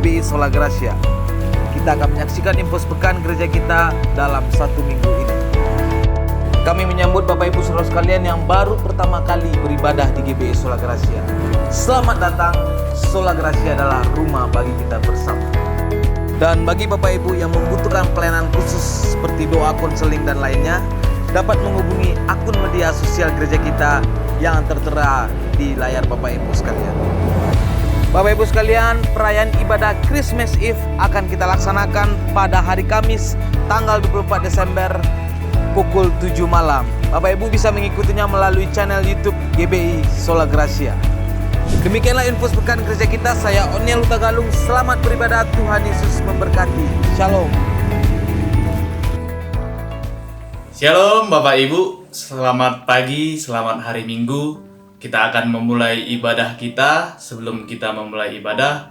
GBI Sola Gracia. Kita akan menyaksikan info sepekan gereja kita dalam 1 minggu ini. Kami menyambut Bapak Ibu Saudara sekalian yang baru pertama kali beribadah di GBI Sola Gracia. Selamat datang, Sola Gracia adalah rumah bagi kita bersama. Dan bagi Bapak Ibu yang membutuhkan pelayanan khusus seperti doa, konseling dan lainnya, dapat menghubungi akun media sosial gereja kita yang tertera di layar Bapak Ibu sekalian. Bapak Ibu sekalian, perayaan ibadah Christmas Eve akan kita laksanakan pada hari Kamis tanggal 24 Desember pukul 7 malam. Bapak Ibu bisa mengikutinya melalui channel YouTube GBI Sola Gracia. Demikianlah info sepekan gereja kita. Saya Oniel Utagalung. Selamat beribadah. Tuhan Yesus memberkati. Shalom. Shalom Bapak Ibu, selamat pagi, selamat hari Minggu. Kita akan memulai ibadah kita. Sebelum kita memulai ibadah,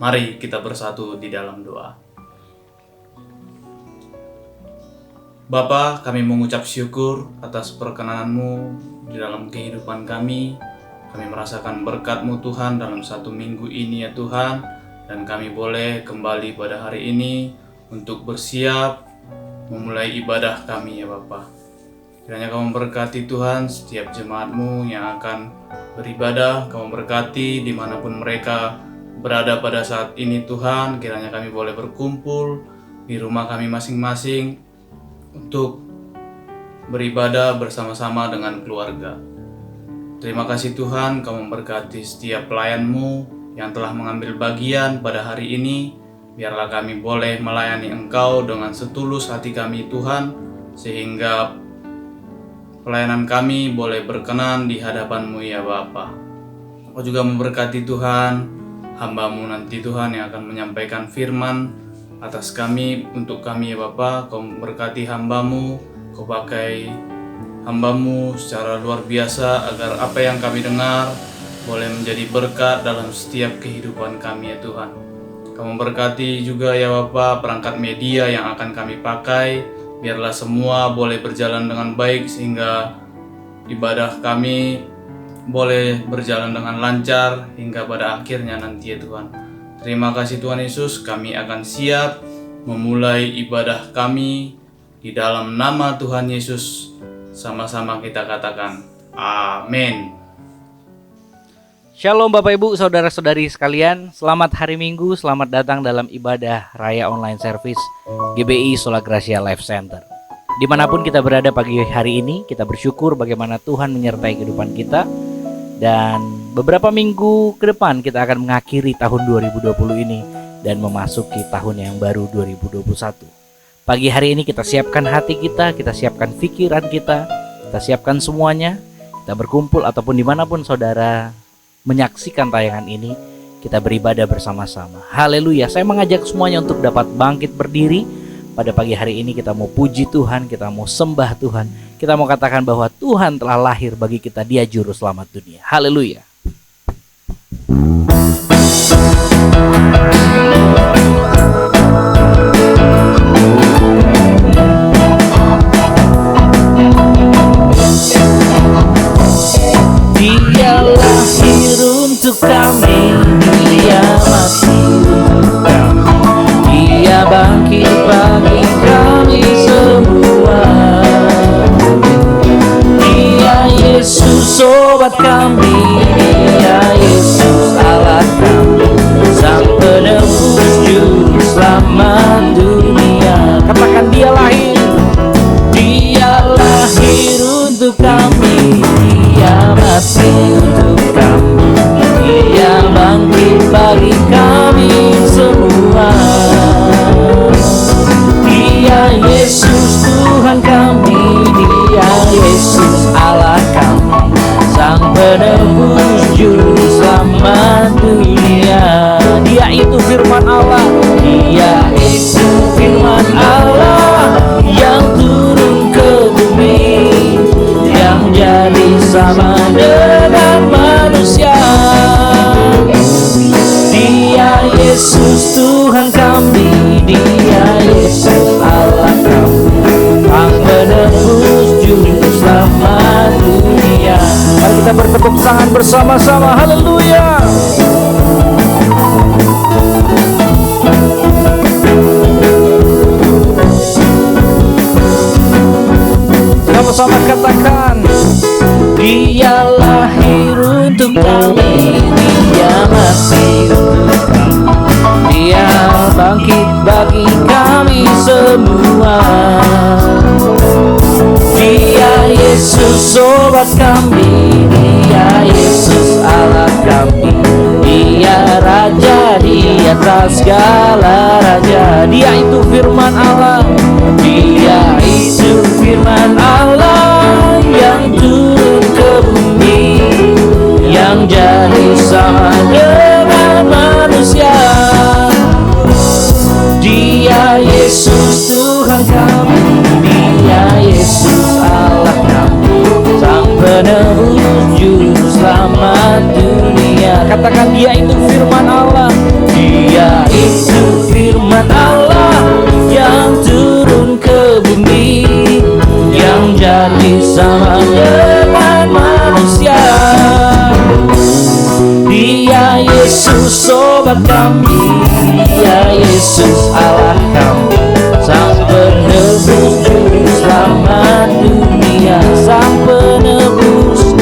mari kita bersatu di dalam doa. Bapa, kami mengucap syukur atas perkenanan-Mu di dalam kehidupan kami. Kami merasakan berkat-Mu Tuhan dalam 1 minggu ini ya Tuhan. Dan kami boleh kembali pada hari ini untuk bersiap memulai ibadah kami ya Bapa. Kiranya Kamu berkati Tuhan setiap jemaat-Mu yang akan beribadah. Kamu berkati dimanapun mereka berada pada saat ini Tuhan. Kiranya kami boleh berkumpul di rumah kami masing-masing untuk beribadah bersama-sama dengan keluarga. Terima kasih Tuhan, Kamu berkati setiap pelayan-Mu yang telah mengambil bagian pada hari ini. Biarlah kami boleh melayani Engkau dengan setulus hati kami Tuhan, sehingga pelayanan kami boleh berkenan di hadapan-Mu ya Bapa. Kau juga memberkati Tuhan hamba-Mu nanti Tuhan yang akan menyampaikan firman atas kami, untuk kami ya Bapa. Kau memberkati hamba-Mu, Kau pakai hamba-Mu secara luar biasa agar apa yang kami dengar boleh menjadi berkat dalam setiap kehidupan kami ya Tuhan. Kamu berkati juga ya Bapa perangkat media yang akan kami pakai. Biarlah semua boleh berjalan dengan baik sehingga ibadah kami boleh berjalan dengan lancar hingga pada akhirnya nanti ya Tuhan. Terima kasih Tuhan Yesus, kami akan siap memulai ibadah kami di dalam nama Tuhan Yesus. Sama-sama kita katakan amin. Shalom Bapak Ibu, Saudara-saudari sekalian. Selamat hari Minggu, selamat datang dalam ibadah Raya Online Service GBI Sola Gracia Life Center. Dimanapun kita berada pagi hari ini, kita bersyukur bagaimana Tuhan menyertai kehidupan kita. Dan beberapa minggu ke depan kita akan mengakhiri tahun 2020 ini dan memasuki tahun yang baru 2021. Pagi hari ini kita siapkan hati kita siapkan pikiran kita siapkan semuanya. Kita berkumpul ataupun dimanapun saudara menyaksikan tayangan ini, kita beribadah bersama-sama. Haleluya. Saya mengajak semuanya untuk dapat bangkit berdiri. Pada pagi hari ini kita mau puji Tuhan, kita mau sembah Tuhan, kita mau katakan bahwa Tuhan telah lahir bagi kita, Dia juru selamat dunia. Haleluya. Dia lahir untuk kami, Dia mati untuk kami, Dia bangkit bagi kami semua. Dia Yesus obat kami, Dia Yesus Allah kami, Sang penebus juru selamat dunia. Katakan Dia lahir, Dia lahir untuk kami, Dia mati untuk kami, Dia bangkit bagi kami semua. Dia Yesus Tuhan kami, Dia Yesus Allah kami, Sang penebus juru selamat dunia. Dia itu firman Allah, Dia itu firman Allah yang turun ke bumi, yang jadi sama dengan manusia. Dia Yesus Tuhan kami, Dia Yesus Allah kami, Sang penebus juru selamat dunia. Mari kita bertepuk tangan bersama-sama. Haleluya. Yesus sobat kami, Dia Yesus Allah kami, Dia Raja di atas segala raja. Dia itu firman Allah, Dia itu firman Allah yang turun ke bumi, yang jadi sama dengan manusia. Dia Yesus Tuhan kami, Dia Yesus Allah kami, Sang penebus juru selamat dunia. Katakan, Dia itu firman Allah, Dia itu firman Allah yang turun ke bumi, yang jadi sama dengan manusia. Dia Yesus sobat kami, Dia Yesus Allah kami, Sang penebus juru selamat dunia. Sang penebus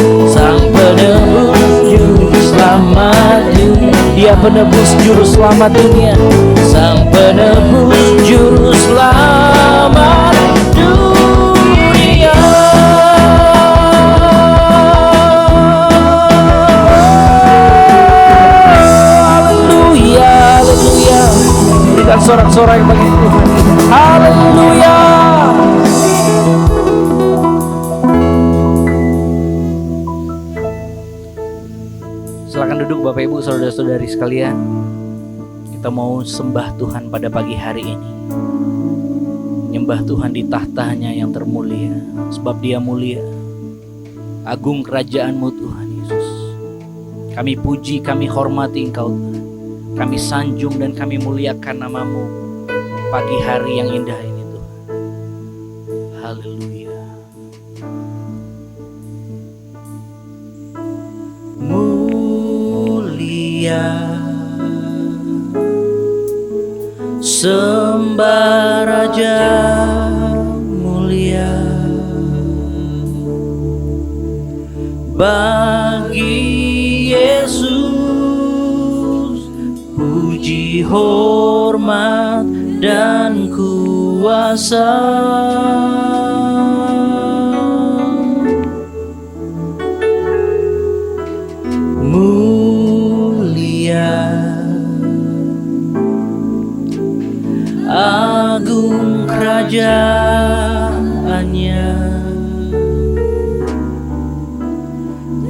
juru selamat dunia. Dia penebus juru selamat dunia, Sang penebus juru selamat dunia. Haleluya, haleluya. Berikan sorak-sorai bagi Tuhan. Haleluya. Silakan duduk Bapak Ibu saudara-saudari sekalian. Kita mau sembah Tuhan pada pagi hari ini. Menyembah Tuhan di tahtanya yang termulia, sebab Dia mulia. Agung kerajaan-Mu Tuhan Yesus. Kami puji, kami hormati Engkau Tuhan. Kami sanjung dan kami muliakan nama-Mu pagi hari yang indah ini Tuhan. Haleluya. Mulia, sembah Raja mulia, bagi Yesus puji, hormat dan kuasa. Mulia, agung kerajaannya,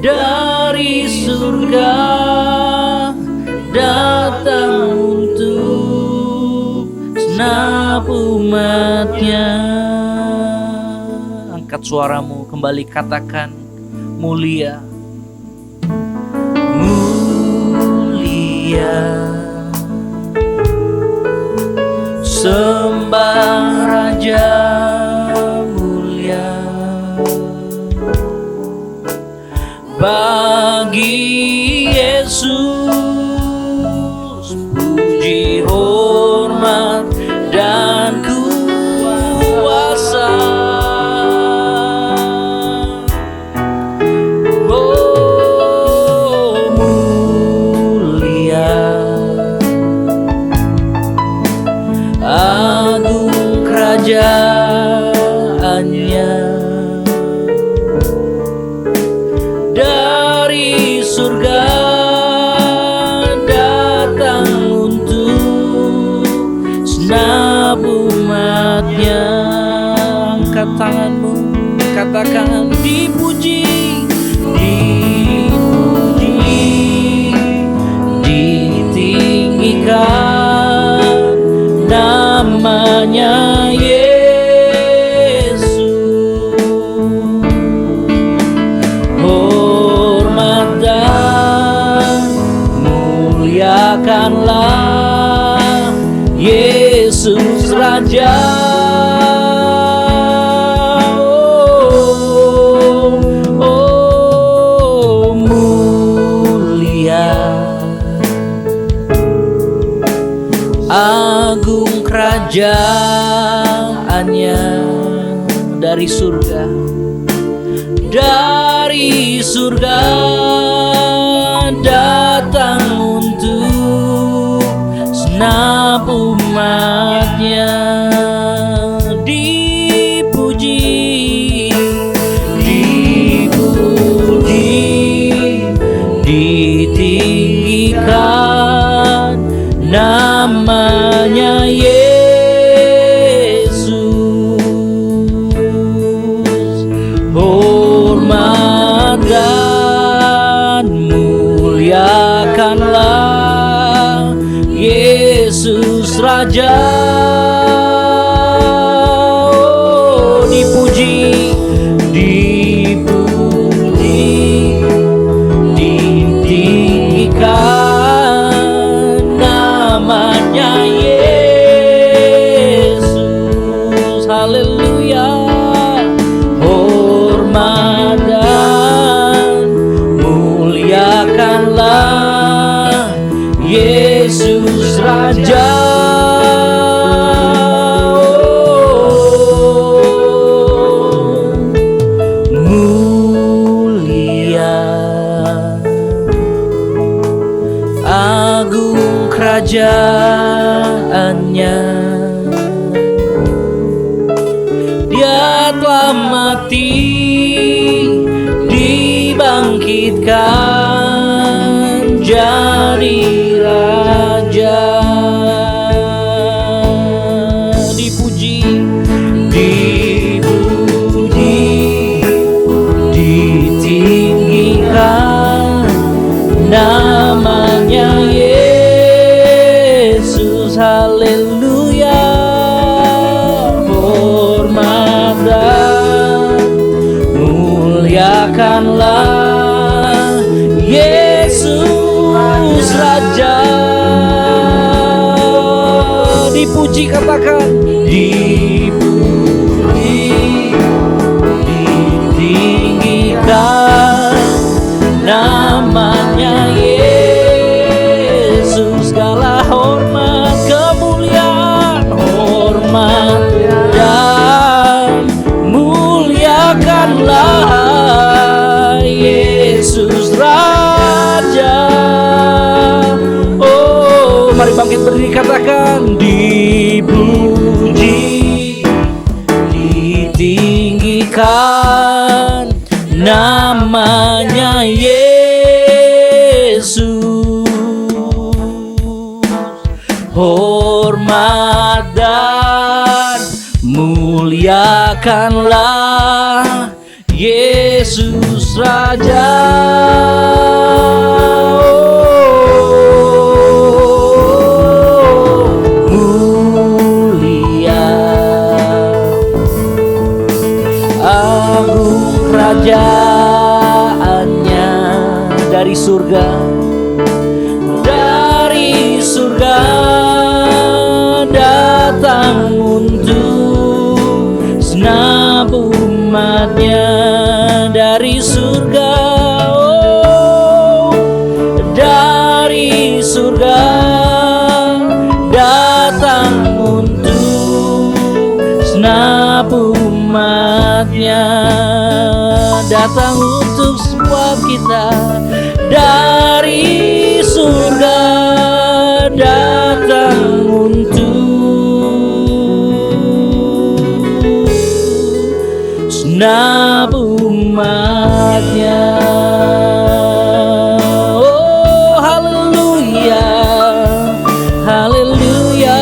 dari surga datang untuk segenap umatnya. Angkat suaramu kembali, katakan mulia. Mulia, sembah Raja mulia, bagi Yesus puji, hormat dan kuasa. Oh mulia, agung kerajaannya, dari surga datang untuk segenap umatnya. Angkat tanganmu, katakan dipuji, dipuji, ditinggikan namanya Yesus. Hormat dan muliakanlah Yesus Raja. Oh mulia, agung kerajaannya, dari surga, dari surga datang untuk segenap umatnya. Dipuji, dipuji, namanya Yesus. Hormat dan muliakanlah Yesus Raja. Oh, dipuji, dipuji, ditinggikan namanya Yesus. Haleluya. Hormat dan muliakanlah Yesus Raja. Mulia, agung kerajaannya. Dia telah mati, dibangkitkan jadi raja. Dipuji, dipuji, ditinggikan namanya Yesus. Haleluya. Hormat dan muliakanlah Yesus Raja. Dipuji, katakan dipuji, ditinggikan namanya Yesus. Segala hormat, kemuliaan, hormat dan muliakanlah Yesus Raja. Oh, mari bangkit berdiri, katakan dipuji, ditinggikan namanya Yesus. Hormat dan muliakanlah Yesus Raja. Mulia, agung kerajaannya. Dari surga, dari surga datang untuk segenap umatnya. Dari surga, oh, dari surga datang untuk segenap umatnya. Datang untuk semua kita. Dari surga datang untuk segenap umatnya. Oh, haleluya, haleluya.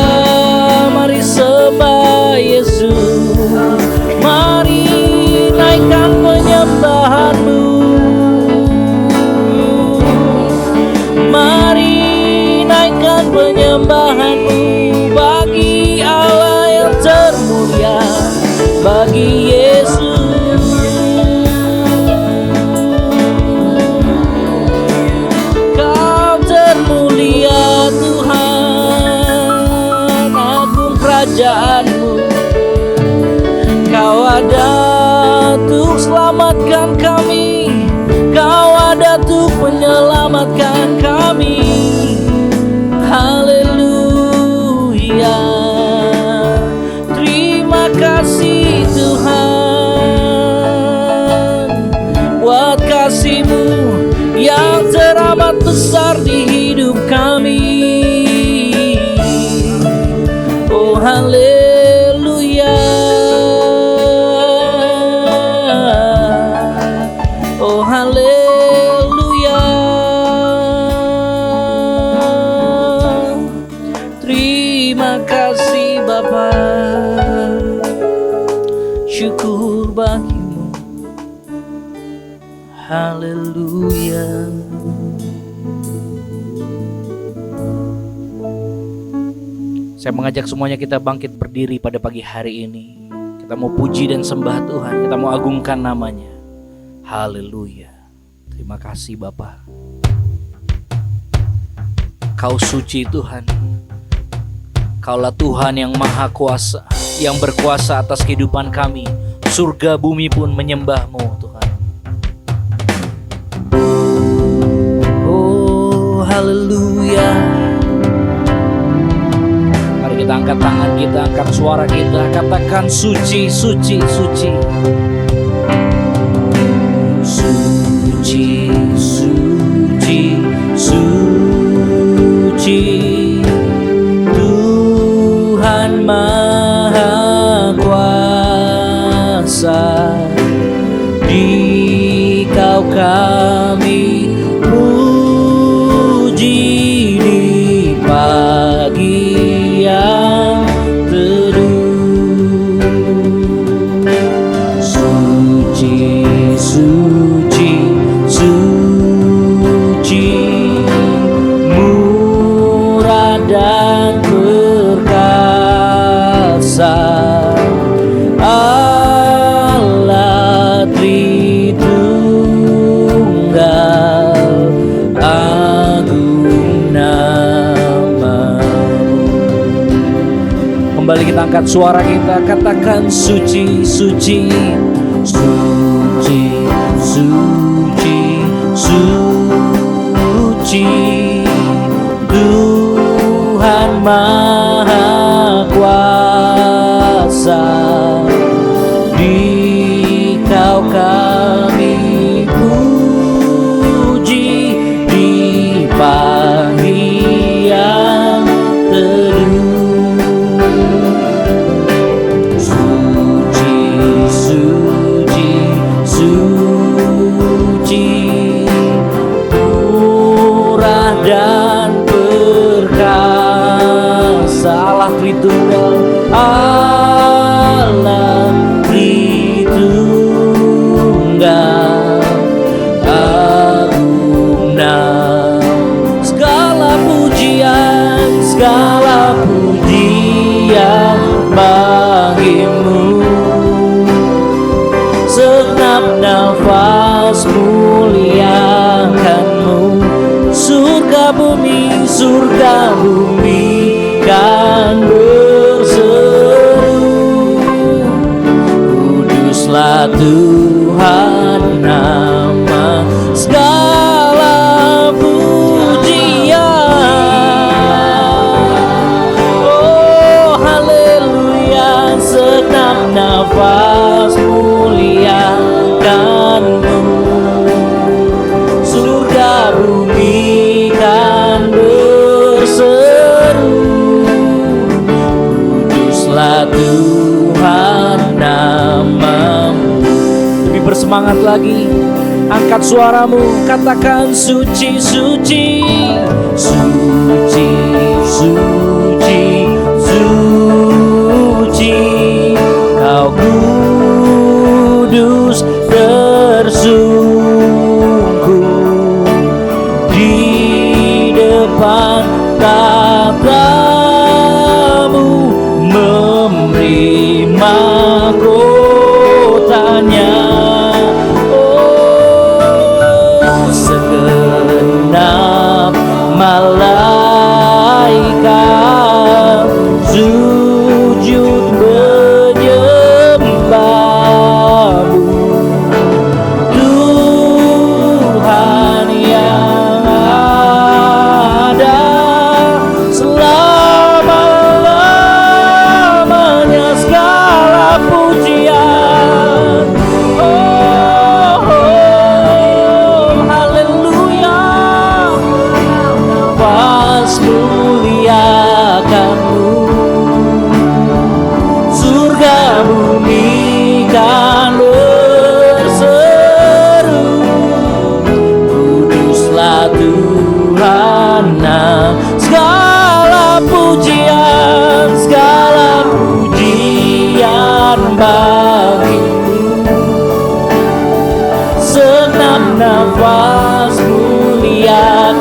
Mari sembah Yesus, mari naikkan penyembahanmu. Mari naikkan penyembahanmu bagi Allah yang termulia, bagi Yesus. Kau termulia Tuhan, agung kerajaanmu. Kau ada untuk selamatkan kami, Kau ada untuk menyelamatkan kami. Haleluya. Terima kasih Tuhan buat kasih-Mu yang teramat besar di hidup kami. Oh haleluya. Oh haleluya. Terima Terima kasih Bapa, syukur bagimu. Haleluya. Saya mengajak semuanya kita bangkit berdiri pada pagi hari ini. Kita mau puji dan sembah Tuhan, kita mau agungkan namanya. Haleluya. Terima kasih Bapa. Kau suci Tuhan. Kaulah Tuhan yang maha kuasa, yang berkuasa atas kehidupan kami. Surga bumi pun menyembah-Mu Tuhan. Oh haleluya. Kita angkat tangan kita, angkat suara kita, katakan suci, suci, suci. Suci, suci, suci. Tuhan Maha Kuasa, Dikau kami puji di pagi yang teduh. Suci, suci, suci, murah dan perkasa, Allah Tritunggal, agung nama-Mu. Kembali kita angkat suara kita, katakan suci, suci, suci, suci, suci. Tuhan Maha Kuasa, Dikau kami puji di pagi yang teduh. Suci, suci, suci, murah dan perkasa, Allah Tritunggal, Allah Tritunggal, agung nama. Segala pujian bagimu. Segenap nafas muliakan-Mu. Surga bumi kan berseru. Kuduslah Tuhan nama segala pujian. Oh haleluya, segenap nafas muliakan-Mu. Surga bumi kan berseru. Kuduslah Tuhan nama-Mu. Lebih bersemangat lagi, angkat suaramu, katakan suci, suci, suci, suci, suci. Kau kudus tersungkur di depan tahta-Mu, memberi mahkotanya. Segenap malaikat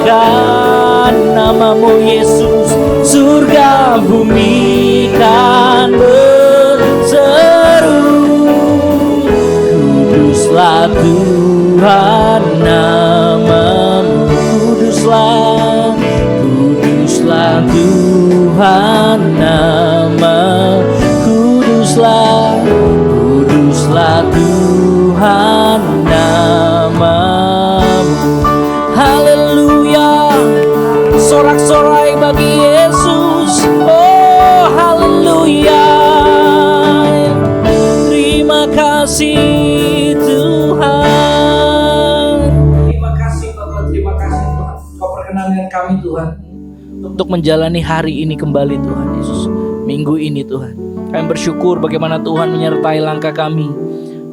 memuliakan namamu Yesus. Surga bumi kan berseru, kuduslah Tuhan namamu. Kuduslah, kuduslah Tuhan nama. Kuduslah, kuduslah Tuhan namamu. Haleluya, sorak-sorai bagi Yesus. Oh haleluya, terima kasih Tuhan. Terima kasih Bapak, terima kasih Tuhan. Kau perkenankan kami Tuhan untuk menjalani hari ini kembali Tuhan Yesus. Minggu ini Tuhan, kami bersyukur bagaimana Tuhan menyertai langkah kami.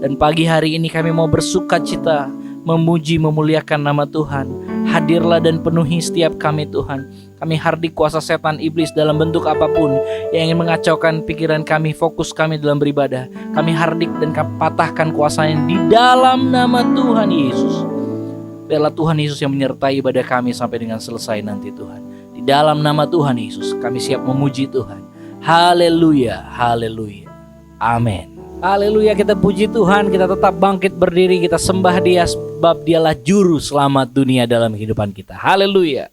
Dan pagi hari ini kami mau bersuka cita, memuji, memuliakan nama Tuhan. Hadirlah dan penuhi setiap kami Tuhan. Kami hardik kuasa setan iblis dalam bentuk apapun yang ingin mengacaukan pikiran kami, fokus kami dalam beribadah. Kami hardik dan patahkan kuasanya di dalam nama Tuhan Yesus. Biarlah Tuhan Yesus yang menyertai ibadah kami sampai dengan selesai nanti Tuhan. Di dalam nama Tuhan Yesus kami siap memuji Tuhan. Haleluya, haleluya, amin. Haleluya, kita puji Tuhan, kita tetap bangkit berdiri, kita sembah Dia sebab Dialah juru selamat dunia dalam kehidupan kita. Haleluya.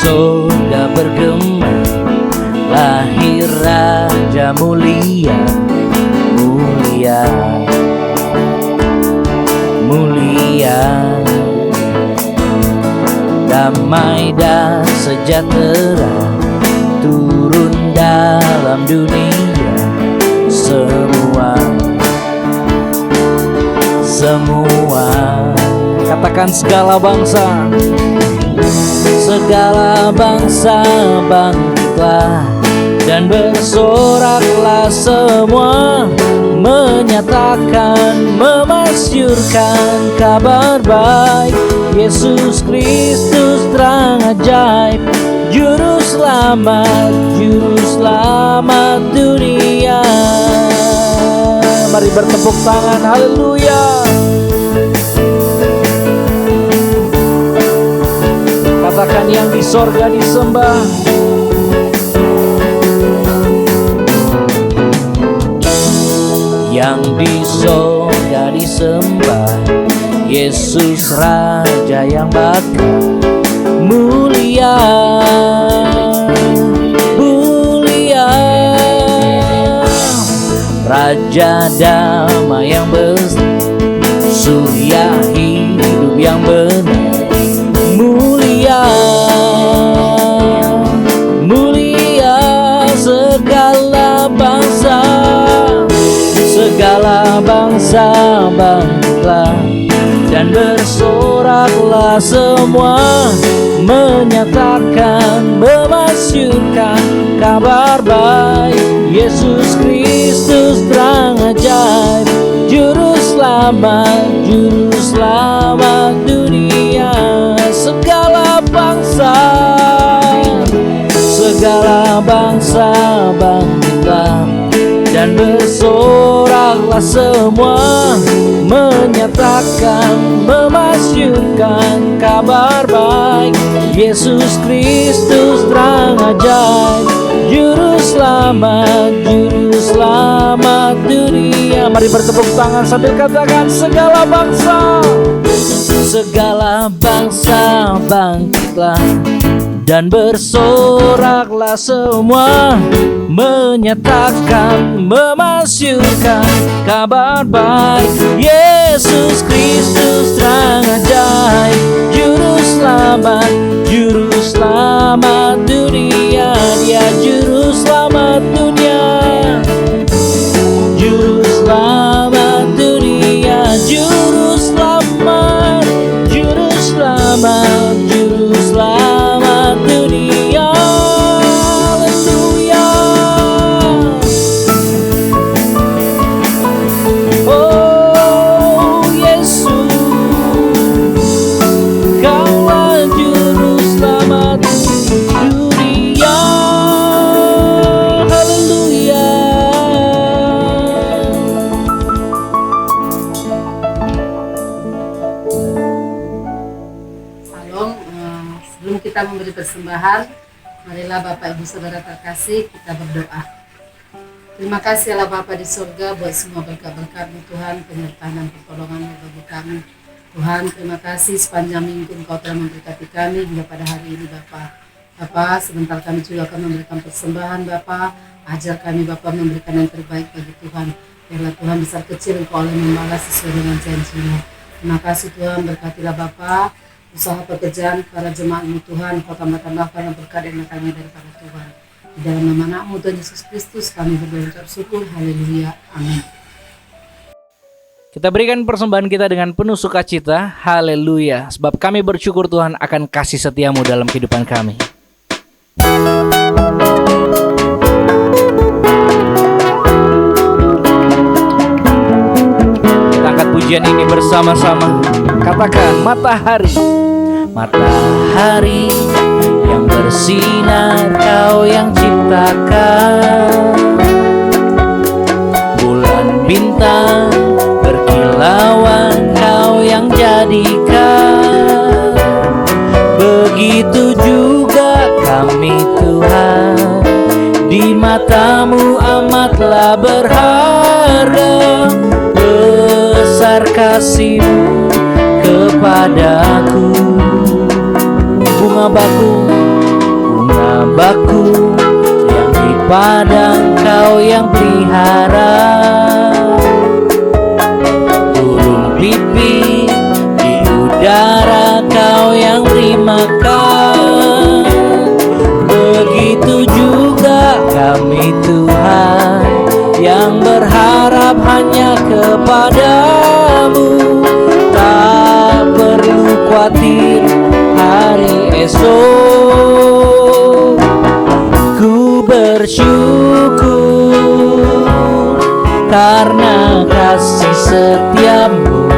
Surga bergema, lahir Raja mulia, mulia, mulia. Damai dan sejahtera turun dalam dunia. Semua katakan segala bangsa, segala bangsa bangkitlah dan bersoraklah semua, menyatakan, memasyurkan kabar baik. Yesus Kristus terang ajaib, juru selamat dunia. Mari bertepuk tangan, haleluya. Katakan yang di sorga disembah, yang di sorga disembah. Yesus Raja yang bakal mulia, mulia. Raja damai yang besar, surya hidup yang benar. Mulia, mulia segala bangsa, segala bangsa bangkitlah dan bersoraklah semua, menyatakan, memasyurkan kabar baik. Yesus Kristus terang ajaib, juru selamat dunia. Segala bangsa bangkitlah dan bersoraklah semua, menyatakan, memasyurkan kabar baik. Yesus Kristus terang ajaib, juru selamat dunia. Mari bertepuk tangan sambil katakan segala bangsa bangkitlah dan bersoraklah semua, menyatakan, memasyurkan kabar baik. Yesus Kristus terang ajaib, juru selamat dunia. Dia juru selamat dunia, juru selamat dunia, juru selamat dunia. Haleluya. kita memberi persembahan, marilah Bapak Ibu Saudara terkasih, kita berdoa. Terima kasih Allah Bapa di surga buat semua berkat-berkat-Mu Tuhan, penyertaan dan pertolongan-Mu bagi kami. Tuhan, terima kasih sepanjang minggu Engkau telah memberkati kami hingga pada hari ini Bapa. Bapa, sebentar kami juga akan memberikan persembahan Bapa. Ajar kami Bapa memberikan yang terbaik bagi Tuhan. Biarlah Tuhan besar kecil Engkau oleh membalas sesuai dengan janji-Mu. Terima kasih Tuhan, berkatilah Bapa usaha pekerjaan para jemaat-Mu Tuhan. Kau tambah-tambahkan berkat dan kami daripada Tuhan. Di dalam nama Anak-Mu Tuhan Yesus Kristus kami berdoa ucap syukur. Haleluya. Amin. Kita berikan persembahan kita dengan penuh sukacita. Haleluya. Sebab kami bersyukur Tuhan akan kasih setia-Mu dalam kehidupan kami. Kita angkat pujian ini bersama-sama. Katakan, matahari, matahari yang bersinar, Kau yang ciptakan. Bulan bintang berkilauan, Kau yang jadikan. Begitu juga kami Tuhan, di mata-Mu amatlah berharga. Besar kasih-Mu kepadaku. Bunga bakung yang di padang Kau yang pelihara. Burung pipit di udara Kau yang beri makan. Begitu juga kami Tuhan, yang berharap hanya kepadamu. Tak perlu khawatir hari esok. Ku bersyukur karena kasih setia-Mu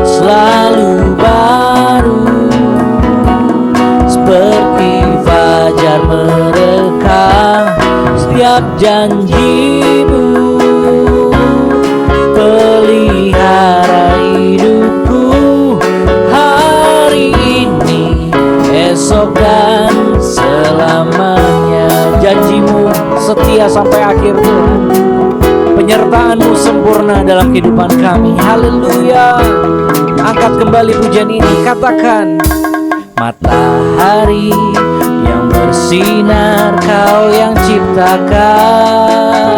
selalu baru. Seperti fajar merekah setiap janji-Mu. Pelihara hidupku hari ini, esok dan selamanya. Janji-Mu setia sampai akhir Tuhan. Penyertaan-Mu sempurna dalam kehidupan kami. Haleluya. Angkat kembali pujian ini. Katakan, matahari yang bersinar, Kau yang ciptakan.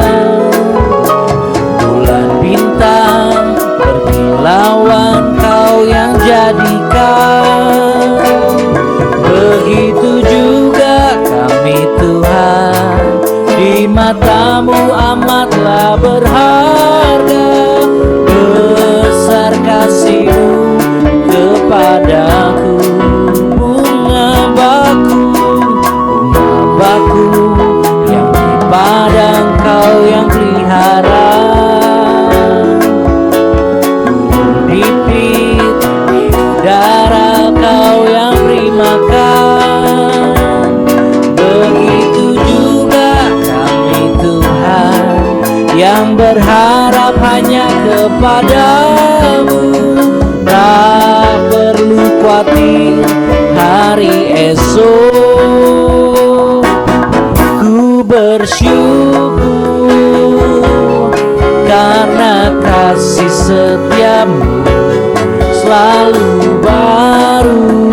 Bulan bintang berkilauan, Kau yang jadikan. Begitu juga kami Tuhan, di mata-Mu amatlah berharga. Besar kasih-Mu kepadaku. Bunga bakung yang di padang Kau yang pelihara. Burung pipit di udara Kau yang beri makan. Begitu juga kami Tuhan, yang berharap hanya kepadamu. Tak perlu khawatir hari esok. Ku bersyukur karena kasih setia-Mu selalu baru.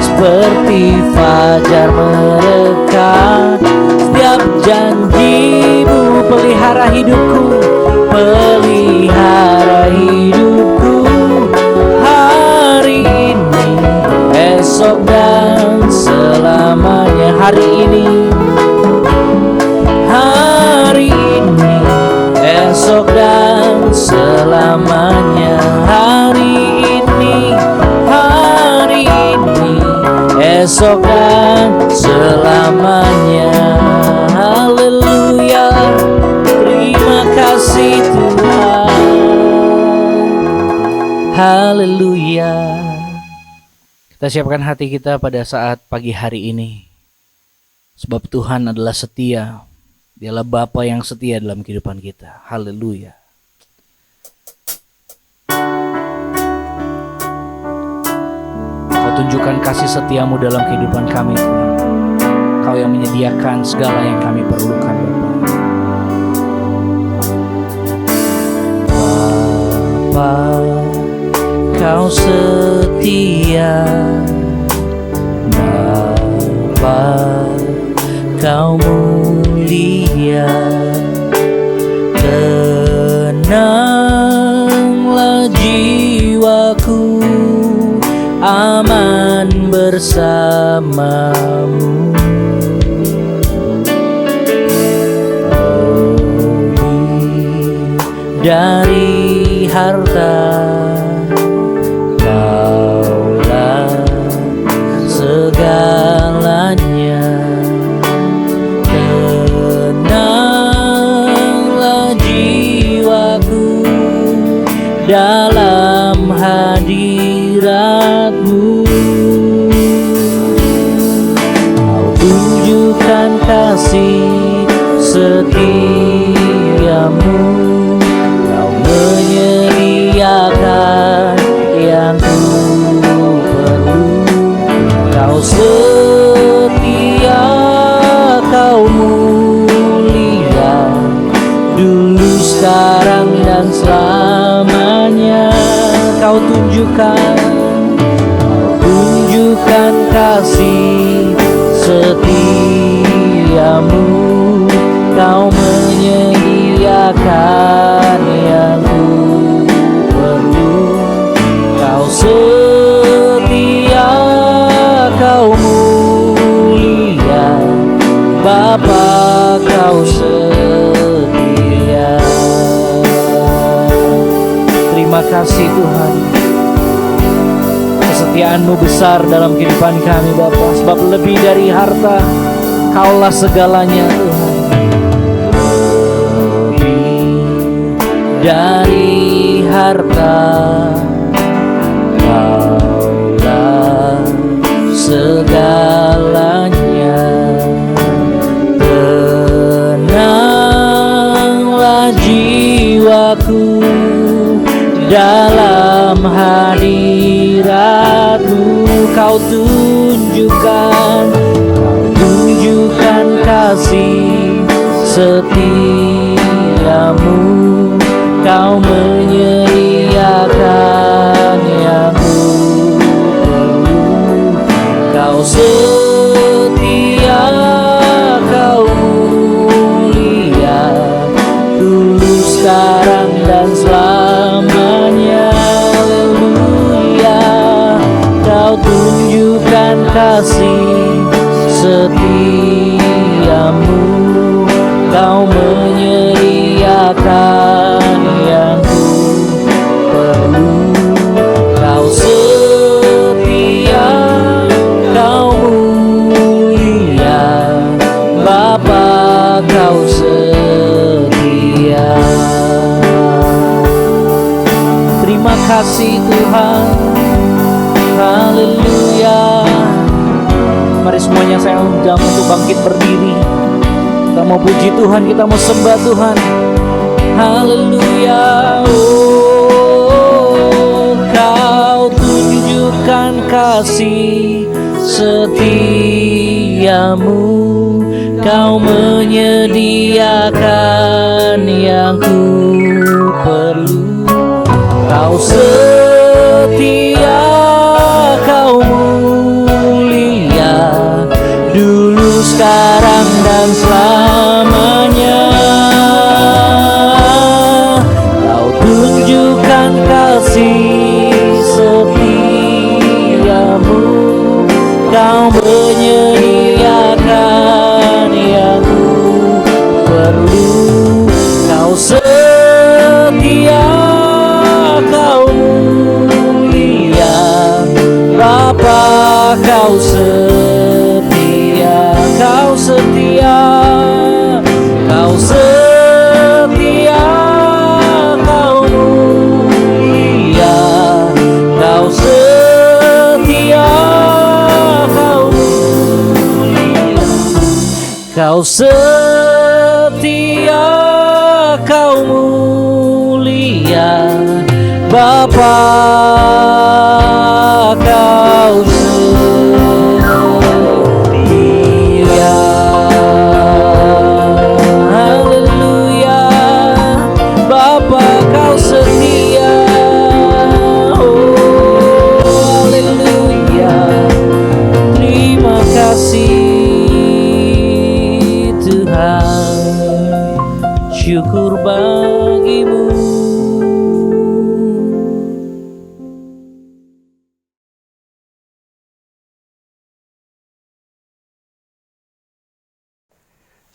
Seperti fajar merekah setiap janji-Mu. Pelihara hidupku, pelihara hidupku hari ini, esok dan selamanya. Hari ini, esok dan selamanya. Hari ini, esok dan selamanya. Haleluya. Terima kasih Tuhan. Haleluya. Kita siapkan hati kita pada saat pagi hari ini. Sebab Tuhan adalah setia. Dialah Bapa yang setia dalam kehidupan kita. Haleluya. Kau tunjukkan kasih setiamu dalam kehidupan kami, Tuhan. Kau yang menyediakan segala yang kami perlukan, Bapa. Kau setia, Bapa. Kau mulia, tenanglah jiwaku, aman bersamamu. Lebih dari harta, Kaulah segalanya. Tenanglah jiwaku dalam hadirat-Mu. Kau tunjukkan kasih setiamu, Kau menyediakan yang ku perlu. Kau setia, Kau mulia, dulu, sekarang, dan selamanya. Kau tunjukkan kasih setiamu, Kau menyediakan yang ku perlu. Kau setia, Kau mulia, Bapa. Kau setia. Terima kasih Tuhan, kesetiaan-Mu besar dalam kehidupan kami, Bapa. Sebab lebih dari harta, Kaulah segalanya, Tuhan. Lebih dari harta, Kaulah segalanya. Tenanglah jiwaku dalam hadirat-Mu. Kau tunjukkan kasih setiamu, Kau menyediakan yang ku perlu. Kau setia, Kau mulia, dulu, sekarang, dan selamanya. Haleluya. Kau tunjukkan kasih setiamu, Kau menyediakan yang ku perlu. Kau setia, Kau mulia, Bapa. Kau setia. Terima kasih Tuhan. Haleluya. Mari semuanya saya undang untuk bangkit berdiri. Kita mau puji Tuhan, kita mau sembah Tuhan. Haleluya. Oh, Kau tunjukkan kasih setiamu, Kau menyediakan yang ku perlu. Kau setia, Kau mulia, dulu, sekarang, dan selamanya. Kau tunjukkan kasih setiamu, Kau menyediakan yang ku perlu. Kau setia, Kau mulia, Bapa. Kau setia, Kau setia, Kau setia, Kau mulia, Kau setia, Kau mulia, Kau setia, Kau mulia, Bapa. Kau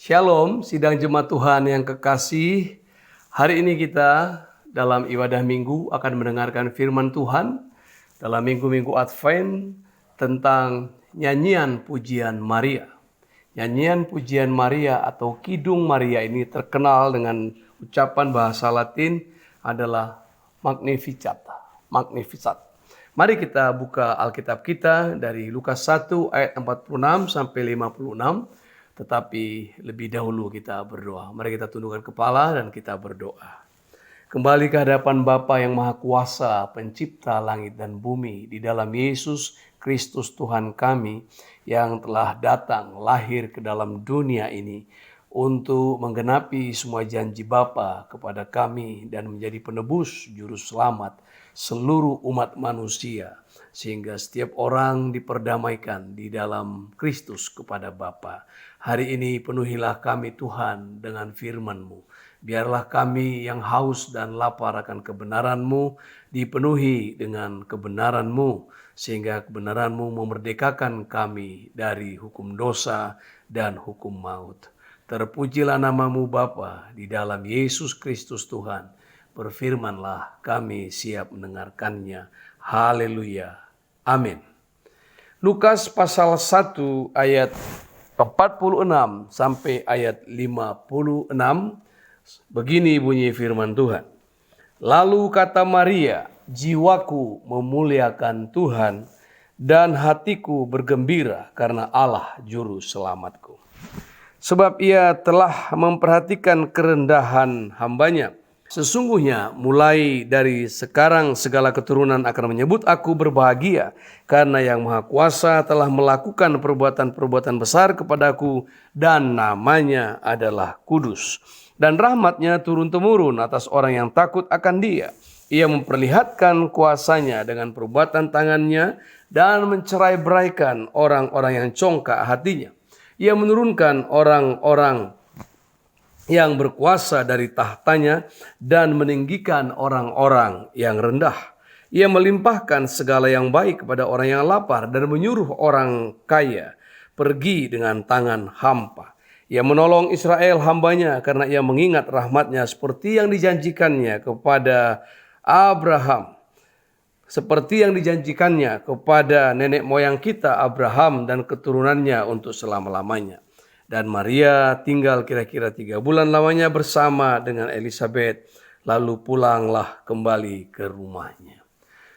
Shalom, sidang jemaat Tuhan yang kekasih. Hari ini kita dalam ibadah minggu akan mendengarkan firman Tuhan dalam minggu-minggu Advent tentang nyanyian pujian Maria. Nyanyian pujian Maria atau Kidung Maria ini terkenal dengan ucapan bahasa Latin adalah Magnificat. Magnificat. Mari kita buka Alkitab kita dari Lukas 1 ayat 46 sampai 56. Tetapi lebih dahulu kita berdoa. Mari kita tundukkan kepala dan kita berdoa. Kembali ke hadapan Bapa yang Maha Kuasa, pencipta langit dan bumi, di dalam Yesus Kristus Tuhan kami yang telah datang lahir ke dalam dunia ini untuk menggenapi semua janji Bapa kepada kami dan menjadi penebus juru selamat seluruh umat manusia, sehingga setiap orang diperdamaikan di dalam Kristus kepada Bapa. Hari ini penuhilah kami Tuhan dengan firman-Mu. Biarlah kami yang haus dan lapar akan kebenaran-Mu dipenuhi dengan kebenaran-Mu, sehingga kebenaran-Mu memerdekakan kami dari hukum dosa dan hukum maut. Terpujilah nama-Mu Bapa, di dalam Yesus Kristus Tuhan. Berfirmanlah, kami siap mendengarkannya. Haleluya. Amin. Lukas pasal 1 ayat 46 sampai ayat 56, begini bunyi firman Tuhan. Lalu kata Maria, jiwaku memuliakan Tuhan dan hatiku bergembira karena Allah juru selamatku. Sebab ia telah memperhatikan kerendahan hambanya. Sesungguhnya mulai dari sekarang segala keturunan akan menyebut aku berbahagia, karena yang Maha Kuasa telah melakukan perbuatan-perbuatan besar kepadaku, dan namanya adalah kudus. Dan rahmatnya turun-temurun atas orang yang takut akan Dia. Ia memperlihatkan kuasanya dengan perbuatan tangannya dan mencerai-beraikan orang-orang yang congkak hatinya. Ia menurunkan orang-orang yang berkuasa dari tahtanya dan meninggikan orang-orang yang rendah. Ia melimpahkan segala yang baik kepada orang yang lapar dan menyuruh orang kaya pergi dengan tangan hampa. Ia menolong Israel hambanya karena ia mengingat rahmatnya seperti yang dijanjikannya kepada Abraham. Seperti yang dijanjikannya kepada nenek moyang kita Abraham dan keturunannya untuk selama-lamanya. Dan Maria tinggal kira-kira 3 bulan lamanya bersama dengan Elisabet, lalu pulanglah kembali ke rumahnya.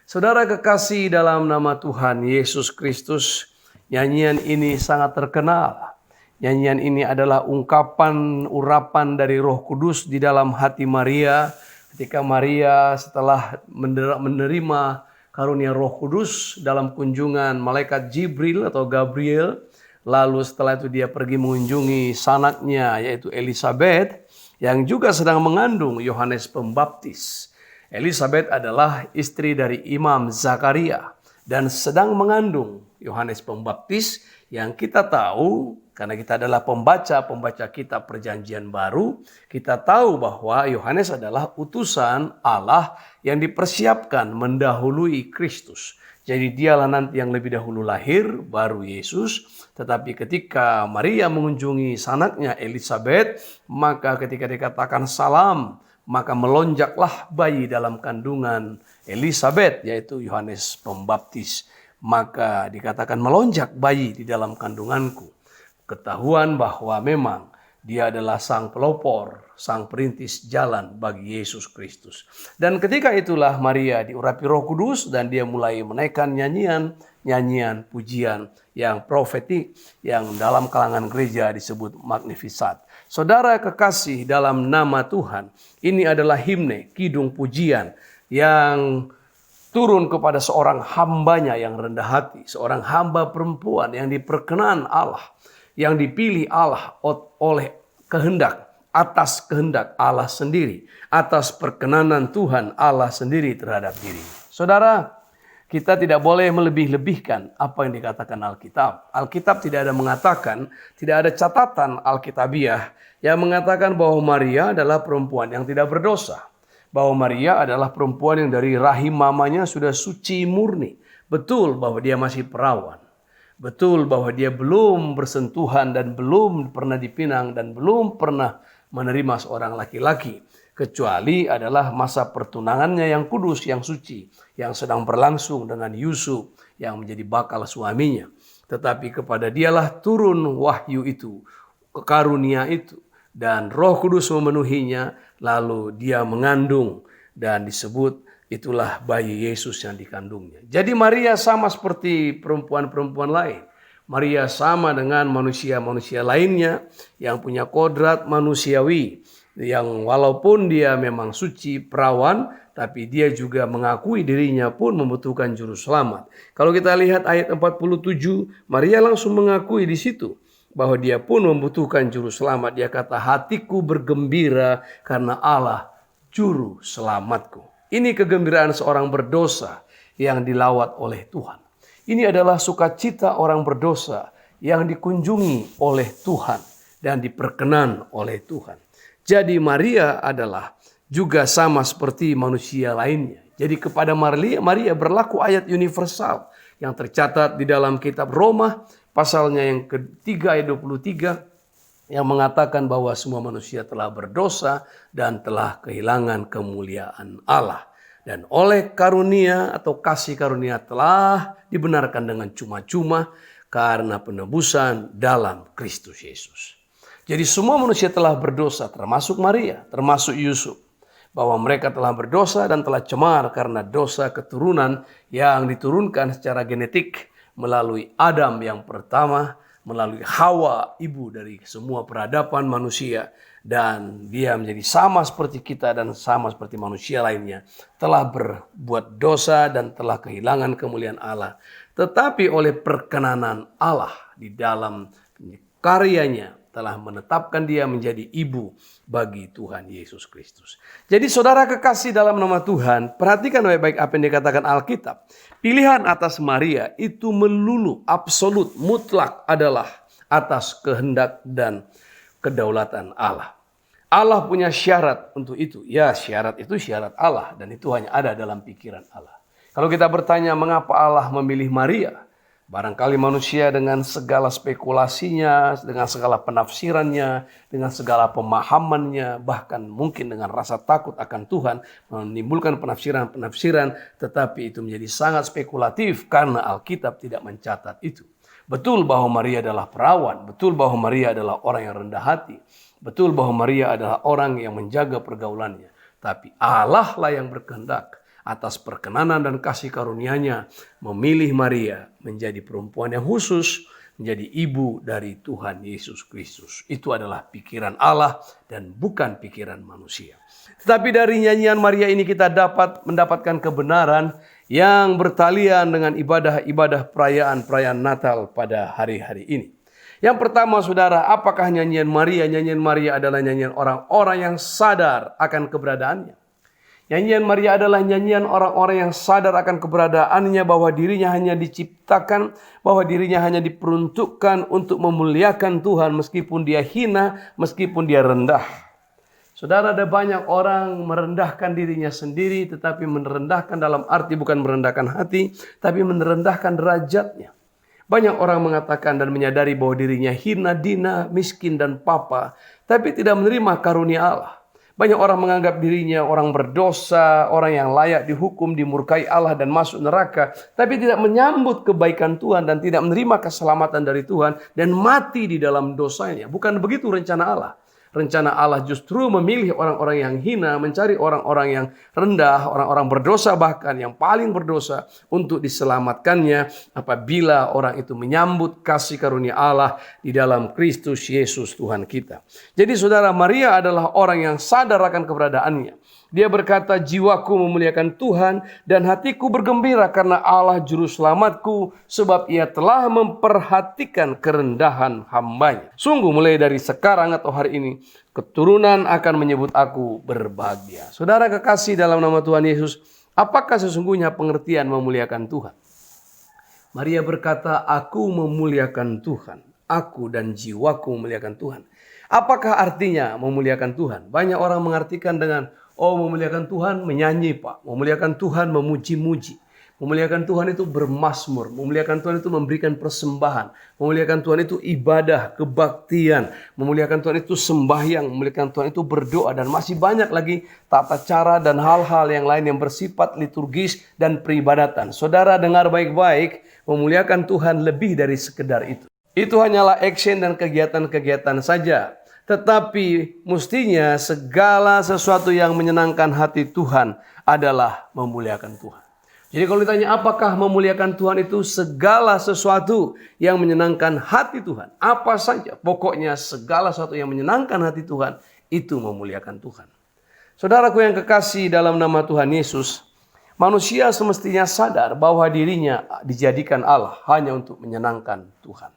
Saudara kekasih dalam nama Tuhan Yesus Kristus, nyanyian ini sangat terkenal. Nyanyian ini adalah urapan dari Roh Kudus di dalam hati Maria. Ketika Maria setelah menerima karunia Roh Kudus dalam kunjungan malaikat Jibril atau Gabriel, lalu setelah itu dia pergi mengunjungi sanaknya yaitu Elisabet yang juga sedang mengandung Yohanes Pembaptis. Elisabet adalah istri dari Imam Zakaria dan sedang mengandung Yohanes Pembaptis yang kita tahu karena kita adalah pembaca kitab Perjanjian Baru, kita tahu bahwa Yohanes adalah utusan Allah yang dipersiapkan mendahului Kristus. Jadi dialah nanti yang lebih dahulu lahir, baru Yesus. Tetapi ketika Maria mengunjungi sanaknya Elisabet, maka ketika dikatakan salam, maka melonjaklah bayi dalam kandungan Elisabet, yaitu Yohanes Pembaptis. Maka dikatakan melonjak bayi di dalam kandunganku. Ketahuan bahwa memang dia adalah sang pelopor, sang perintis jalan bagi Yesus Kristus. Dan ketika itulah Maria diurapi Roh Kudus dan dia mulai menaikkan nyanyian pujian yang profetik yang dalam kalangan gereja disebut Magnificat. Saudara kekasih dalam nama Tuhan, ini adalah himne, kidung pujian yang turun kepada seorang hambanya yang rendah hati, seorang hamba perempuan yang diperkenan Allah, yang dipilih Allah oleh atas kehendak Allah sendiri, atas perkenanan Tuhan Allah sendiri terhadap diri. Saudara, kita tidak boleh melebih-lebihkan apa yang dikatakan Alkitab. Alkitab tidak ada mengatakan, tidak ada catatan Alkitabiah yang mengatakan bahwa Maria adalah perempuan yang tidak berdosa. Bahwa Maria adalah perempuan yang dari rahim mamanya sudah suci murni. Betul bahwa dia masih perawan. Betul bahwa dia belum bersentuhan dan belum pernah dipinang dan belum pernah menerima seorang laki-laki. Kecuali adalah masa pertunangannya yang kudus, yang suci, yang sedang berlangsung dengan Yusuf yang menjadi bakal suaminya. Tetapi kepada dialah turun wahyu itu, karunia itu. Dan Roh Kudus memenuhinya, lalu dia mengandung dan disebut itulah bayi Yesus yang dikandungnya. Jadi Maria sama seperti perempuan-perempuan lain. Maria sama dengan manusia-manusia lainnya yang punya kodrat manusiawi. Yang walaupun dia memang suci, perawan, tapi dia juga mengakui dirinya pun membutuhkan juru selamat. Kalau kita lihat ayat 47, Maria langsung mengakui di situ bahwa dia pun membutuhkan juru selamat. Dia kata, hatiku bergembira karena Allah juru selamatku. Ini kegembiraan seorang berdosa yang dilawat oleh Tuhan. Ini adalah sukacita orang berdosa yang dikunjungi oleh Tuhan dan diperkenan oleh Tuhan. Jadi Maria adalah juga sama seperti manusia lainnya. Jadi kepada Maria berlaku ayat universal yang tercatat di dalam kitab Roma pasalnya yang ketiga ayat 23 yang mengatakan bahwa semua manusia telah berdosa dan telah kehilangan kemuliaan Allah. Dan oleh karunia atau kasih karunia telah dibenarkan dengan cuma-cuma karena penebusan dalam Kristus Yesus. Jadi semua manusia telah berdosa, termasuk Maria, termasuk Yusuf. Bahwa mereka telah berdosa dan telah cemar karena dosa keturunan yang diturunkan secara genetik melalui Adam yang pertama, melalui Hawa, ibu dari semua peradaban manusia. Dan dia menjadi sama seperti kita dan sama seperti manusia lainnya. Telah berbuat dosa dan telah kehilangan kemuliaan Allah. Tetapi oleh perkenanan Allah di dalam karyanya, telah menetapkan dia menjadi ibu bagi Tuhan Yesus Kristus. Jadi saudara kekasih dalam nama Tuhan, perhatikan baik-baik apa yang dikatakan Alkitab. Pilihan atas Maria itu melulu, absolut, mutlak adalah atas kehendak dan kedaulatan Allah. Allah punya syarat untuk itu. Ya, syarat itu syarat Allah dan itu hanya ada dalam pikiran Allah. Kalau kita bertanya mengapa Allah memilih Maria, barangkali manusia dengan segala spekulasinya, dengan segala penafsirannya, dengan segala pemahamannya, bahkan mungkin dengan rasa takut akan Tuhan, menimbulkan penafsiran-penafsiran, tetapi itu menjadi sangat spekulatif karena Alkitab tidak mencatat itu. Betul bahwa Maria adalah perawan, betul bahwa Maria adalah orang yang rendah hati, betul bahwa Maria adalah orang yang menjaga pergaulannya, tapi Allah lah yang berkehendak atas perkenanan dan kasih karunia-Nya memilih Maria menjadi perempuan yang khusus, menjadi ibu dari Tuhan Yesus Kristus. Itu adalah pikiran Allah dan bukan pikiran manusia. Tetapi dari nyanyian Maria ini kita dapat mendapatkan kebenaran yang bertalian dengan ibadah-ibadah perayaan Natal pada hari-hari ini. Yang pertama saudara, apakah nyanyian Maria? Nyanyian Maria adalah nyanyian orang-orang yang sadar akan keberadaannya. Nyanyian Maria adalah nyanyian orang-orang yang sadar akan keberadaannya, bahwa dirinya hanya diciptakan, bahwa dirinya hanya diperuntukkan untuk memuliakan Tuhan meskipun dia hina, meskipun dia rendah. Saudara, ada banyak orang merendahkan dirinya sendiri, tetapi merendahkan dalam arti bukan merendahkan hati, tapi merendahkan derajatnya. Banyak orang mengatakan dan menyadari bahwa dirinya hina, dina, miskin dan papa, tapi tidak menerima karunia Allah. Banyak orang menganggap dirinya orang berdosa, orang yang layak dihukum, dimurkai Allah dan masuk neraka. Tapi tidak menyambut kebaikan Tuhan dan tidak menerima keselamatan dari Tuhan dan mati di dalam dosanya. Bukan begitu rencana Allah. Rencana Allah justru memilih orang-orang yang hina, mencari orang-orang yang rendah, orang-orang berdosa bahkan yang paling berdosa untuk diselamatkannya apabila orang itu menyambut kasih karunia Allah di dalam Kristus Yesus Tuhan kita. Jadi saudara, Maria adalah orang yang sadar akan keberadaannya. Dia berkata, jiwaku memuliakan Tuhan dan hatiku bergembira karena Allah juru selamatku, sebab ia telah memperhatikan kerendahan hambanya. Sungguh mulai dari sekarang atau hari ini, keturunan akan menyebut aku berbahagia. Saudara kekasih dalam nama Tuhan Yesus, apakah sesungguhnya pengertian memuliakan Tuhan? Maria berkata, aku memuliakan Tuhan. Aku dan jiwaku memuliakan Tuhan. Apakah artinya memuliakan Tuhan? Banyak orang mengartikan dengan memuliakan Tuhan menyanyi Pak. Memuliakan Tuhan memuji-muji. Memuliakan Tuhan itu bermazmur. Memuliakan Tuhan itu memberikan persembahan. Memuliakan Tuhan itu ibadah, kebaktian. Memuliakan Tuhan itu sembahyang. Memuliakan Tuhan itu berdoa. Dan masih banyak lagi tata cara dan hal-hal yang lain yang bersifat liturgis dan peribadatan. Saudara dengar baik-baik, memuliakan Tuhan lebih dari sekedar itu. Itu hanyalah action dan kegiatan-kegiatan saja. Tetapi mestinya segala sesuatu yang menyenangkan hati Tuhan adalah memuliakan Tuhan. Jadi kalau ditanya apakah memuliakan Tuhan itu segala sesuatu yang menyenangkan hati Tuhan. Apa saja, pokoknya segala sesuatu yang menyenangkan hati Tuhan itu memuliakan Tuhan. Saudaraku yang kekasih dalam nama Tuhan Yesus, manusia semestinya sadar bahwa dirinya dijadikan Allah hanya untuk menyenangkan Tuhan.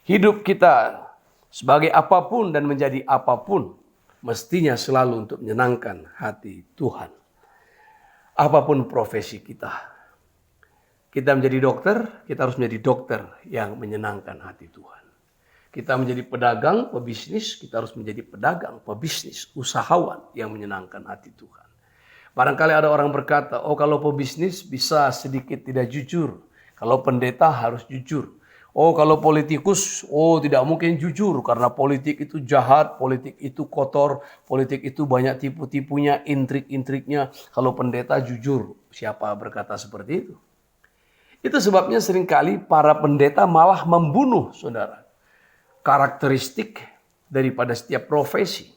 Hidup kita sebagai apapun dan menjadi apapun mestinya selalu untuk menyenangkan hati Tuhan. Apapun profesi kita. Kita menjadi dokter, kita harus menjadi dokter yang menyenangkan hati Tuhan. Kita menjadi pedagang, pebisnis, kita harus menjadi pedagang, pebisnis, usahawan yang menyenangkan hati Tuhan. Barangkali ada orang berkata, oh kalau pebisnis bisa sedikit tidak jujur. Kalau pendeta harus jujur. Oh kalau politikus, oh tidak mungkin jujur karena politik itu jahat, politik itu kotor, politik itu banyak tipu-tipunya, intrik-intriknya. Kalau pendeta jujur, siapa berkata seperti itu? Itu sebabnya seringkali para pendeta malah membunuh saudara. Karakteristik daripada setiap profesi.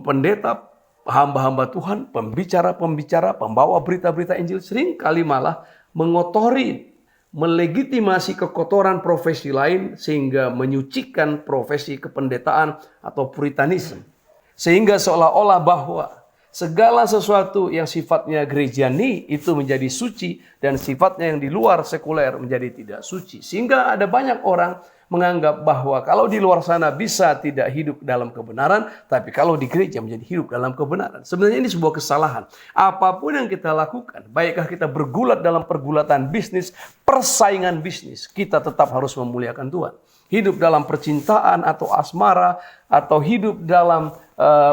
Pendeta, hamba-hamba Tuhan, pembicara-pembicara, pembawa berita-berita Injil seringkali malah mengotori, melegitimasi kekotoran profesi lain sehingga menyucikan profesi kependetaan atau puritanisme. Sehingga seolah-olah bahwa segala sesuatu yang sifatnya gerejani itu menjadi suci dan sifatnya yang di luar sekuler menjadi tidak suci. Sehingga ada banyak orang menganggap bahwa kalau di luar sana bisa tidak hidup dalam kebenaran, tapi kalau di gereja menjadi hidup dalam kebenaran. Sebenarnya ini sebuah kesalahan. Apapun yang kita lakukan, baikkah kita bergulat dalam pergulatan bisnis, persaingan bisnis, kita tetap harus memuliakan Tuhan. Hidup dalam percintaan atau asmara, atau hidup dalam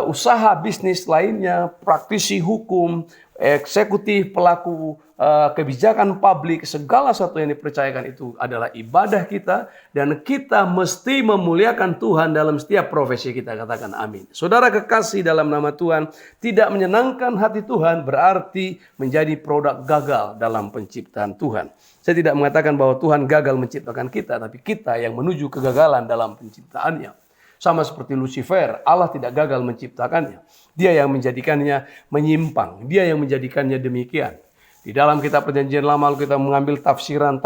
usaha bisnis lainnya, praktisi hukum, eksekutif, pelaku kebijakan publik, segala sesuatu yang dipercayakan itu adalah ibadah kita dan kita mesti memuliakan Tuhan dalam setiap profesi kita. Katakan amin. Saudara kekasih dalam nama Tuhan, tidak menyenangkan hati Tuhan berarti menjadi produk gagal dalam penciptaan Tuhan. Saya tidak mengatakan bahwa Tuhan gagal menciptakan kita, tapi kita yang menuju kegagalan dalam penciptaannya. Sama seperti Lucifer, Allah tidak gagal menciptakannya. Dia yang menjadikannya menyimpang. Dia yang menjadikannya demikian. Di dalam kitab Perjanjian Lama kita mengambil tafsiran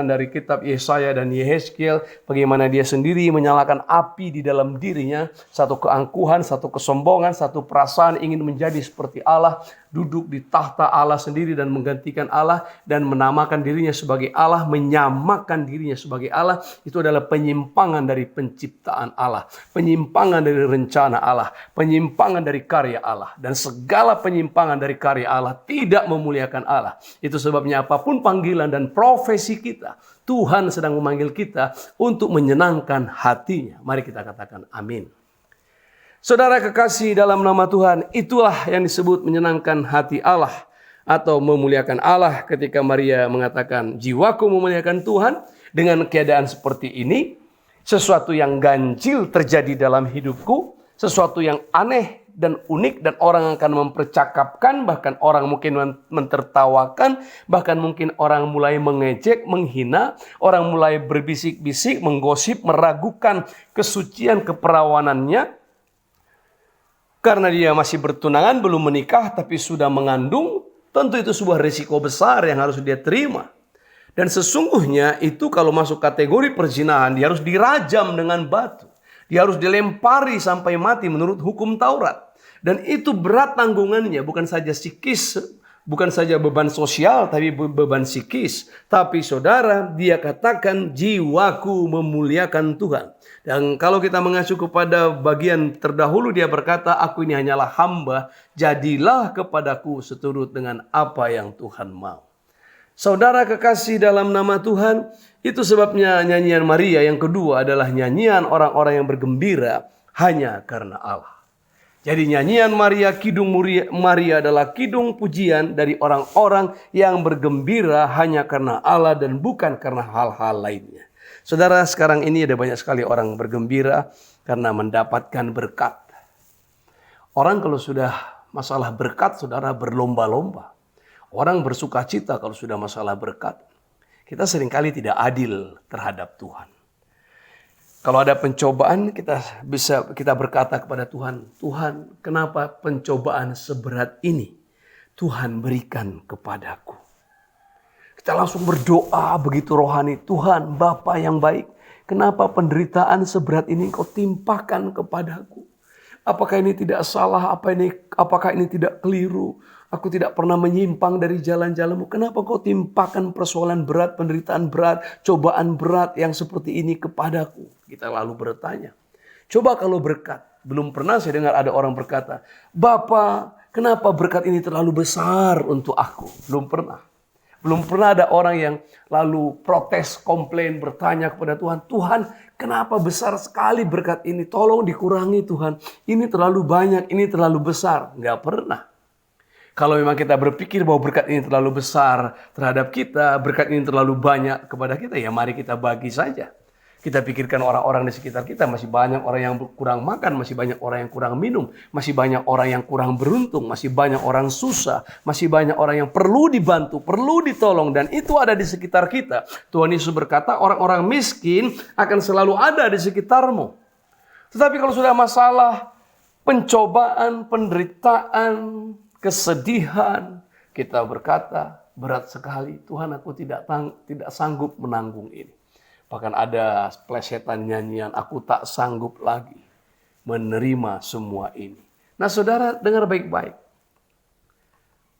dari kitab Yesaya dan Yehezkiel. Bagaimana dia sendiri menyalakan api di dalam dirinya. Satu keangkuhan, satu kesombongan, satu perasaan ingin menjadi seperti Allah. Duduk di tahta Allah sendiri dan menggantikan Allah. Dan menamakan dirinya sebagai Allah. Menyamakan dirinya sebagai Allah. Itu adalah penyimpangan dari penciptaan Allah. Penyimpangan dari rencana Allah. Penyimpangan dari karya Allah. Dan segala penyimpangan dari karya Allah tidak memuliakan Allah. Itu sebabnya apapun panggilan dan profesi kita, Tuhan sedang memanggil kita untuk menyenangkan hatinya. Mari kita katakan amin. Saudara kekasih dalam nama Tuhan, itulah yang disebut menyenangkan hati Allah atau memuliakan Allah ketika Maria mengatakan jiwaku memuliakan Tuhan. Dengan keadaan seperti ini, sesuatu yang ganjil terjadi dalam hidupku, sesuatu yang aneh dan unik dan orang akan mempercakapkan, bahkan orang mungkin mentertawakan, bahkan mungkin orang mulai mengejek, menghina, orang mulai berbisik-bisik, menggosip, meragukan kesucian keperawanannya. Karena dia masih bertunangan, belum menikah, tapi sudah mengandung, tentu itu sebuah risiko besar yang harus dia terima. Dan sesungguhnya itu kalau masuk kategori perzinahan, dia harus dirajam dengan batu. Dia harus dilempari sampai mati menurut hukum Taurat. Dan itu berat tanggungannya, bukan saja psikis, bukan saja beban sosial, tapi beban psikis. Tapi saudara, dia katakan jiwaku memuliakan Tuhan. Dan kalau kita mengacu kepada bagian terdahulu, dia berkata, aku ini hanyalah hamba, jadilah kepadaku seturut dengan apa yang Tuhan mau. Saudara kekasih dalam nama Tuhan, itu sebabnya nyanyian Maria yang kedua adalah nyanyian orang-orang yang bergembira hanya karena Allah. Jadi nyanyian Maria, kidung Maria adalah kidung pujian dari orang-orang yang bergembira hanya karena Allah dan bukan karena hal-hal lainnya. Saudara, sekarang ini ada banyak sekali orang bergembira karena mendapatkan berkat. Orang kalau sudah masalah berkat, saudara, berlomba-lomba. Orang bersuka cita kalau sudah masalah berkat. Kita seringkali tidak adil terhadap Tuhan. Kalau ada pencobaan, kita berkata kepada Tuhan, Tuhan, kenapa pencobaan seberat ini Tuhan berikan kepadaku? Kita langsung berdoa begitu rohani, Tuhan, Bapa yang baik, kenapa penderitaan seberat ini Kau timpakan kepadaku? Apakah ini tidak salah? Apakah ini tidak keliru? Aku tidak pernah menyimpang dari jalan-jalanmu. Kenapa Kau timpakan persoalan berat, penderitaan berat, cobaan berat yang seperti ini kepadaku? Kita lalu bertanya. Coba kalau berkat. Belum pernah saya dengar ada orang berkata, Bapa, kenapa berkat ini terlalu besar untuk aku? Belum pernah. Belum pernah ada orang yang lalu protes, komplain, bertanya kepada Tuhan, Tuhan, kenapa besar sekali berkat ini? Tolong dikurangi Tuhan. Ini terlalu banyak, ini terlalu besar. Enggak pernah. Kalau memang kita berpikir bahwa berkat ini terlalu besar terhadap kita, berkat ini terlalu banyak kepada kita, ya mari kita bagi saja. Kita pikirkan orang-orang di sekitar kita, masih banyak orang yang kurang makan, masih banyak orang yang kurang minum, masih banyak orang yang kurang beruntung, masih banyak orang susah, masih banyak orang yang perlu dibantu, perlu ditolong, dan itu ada di sekitar kita. Tuhan Yesus berkata, orang-orang miskin akan selalu ada di sekitarmu. Tetapi kalau sudah masalah pencobaan, penderitaan, kesedihan, kita berkata, berat sekali, Tuhan, aku tidak sanggup menanggung ini. Bahkan ada plesetan nyanyian, aku tak sanggup lagi menerima semua ini. Nah saudara, dengar baik-baik.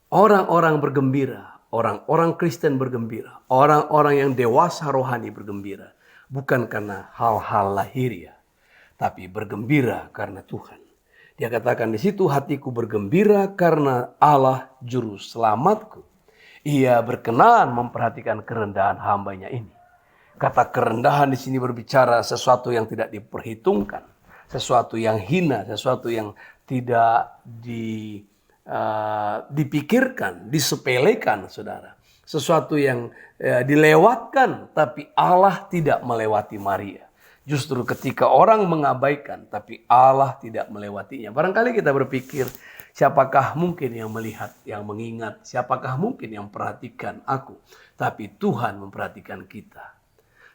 Orang-orang bergembira, orang-orang Kristen bergembira, orang-orang yang dewasa rohani bergembira. Bukan karena hal-hal lahiriah, tapi bergembira karena Tuhan. Dia katakan di situ, hatiku bergembira karena Allah juru selamatku. Ia berkenan memperhatikan kerendahan hambanya ini. Kata kerendahan di sini berbicara sesuatu yang tidak diperhitungkan, sesuatu yang hina, sesuatu yang tidak dipikirkan, disepelekan, saudara. Sesuatu yang dilewatkan, tapi Allah tidak melewati Maria. Justru ketika orang mengabaikan, tapi Allah tidak melewatinya. Barangkali kita berpikir, siapakah mungkin yang melihat, yang mengingat, siapakah mungkin yang memperhatikan aku. Tapi Tuhan memperhatikan kita.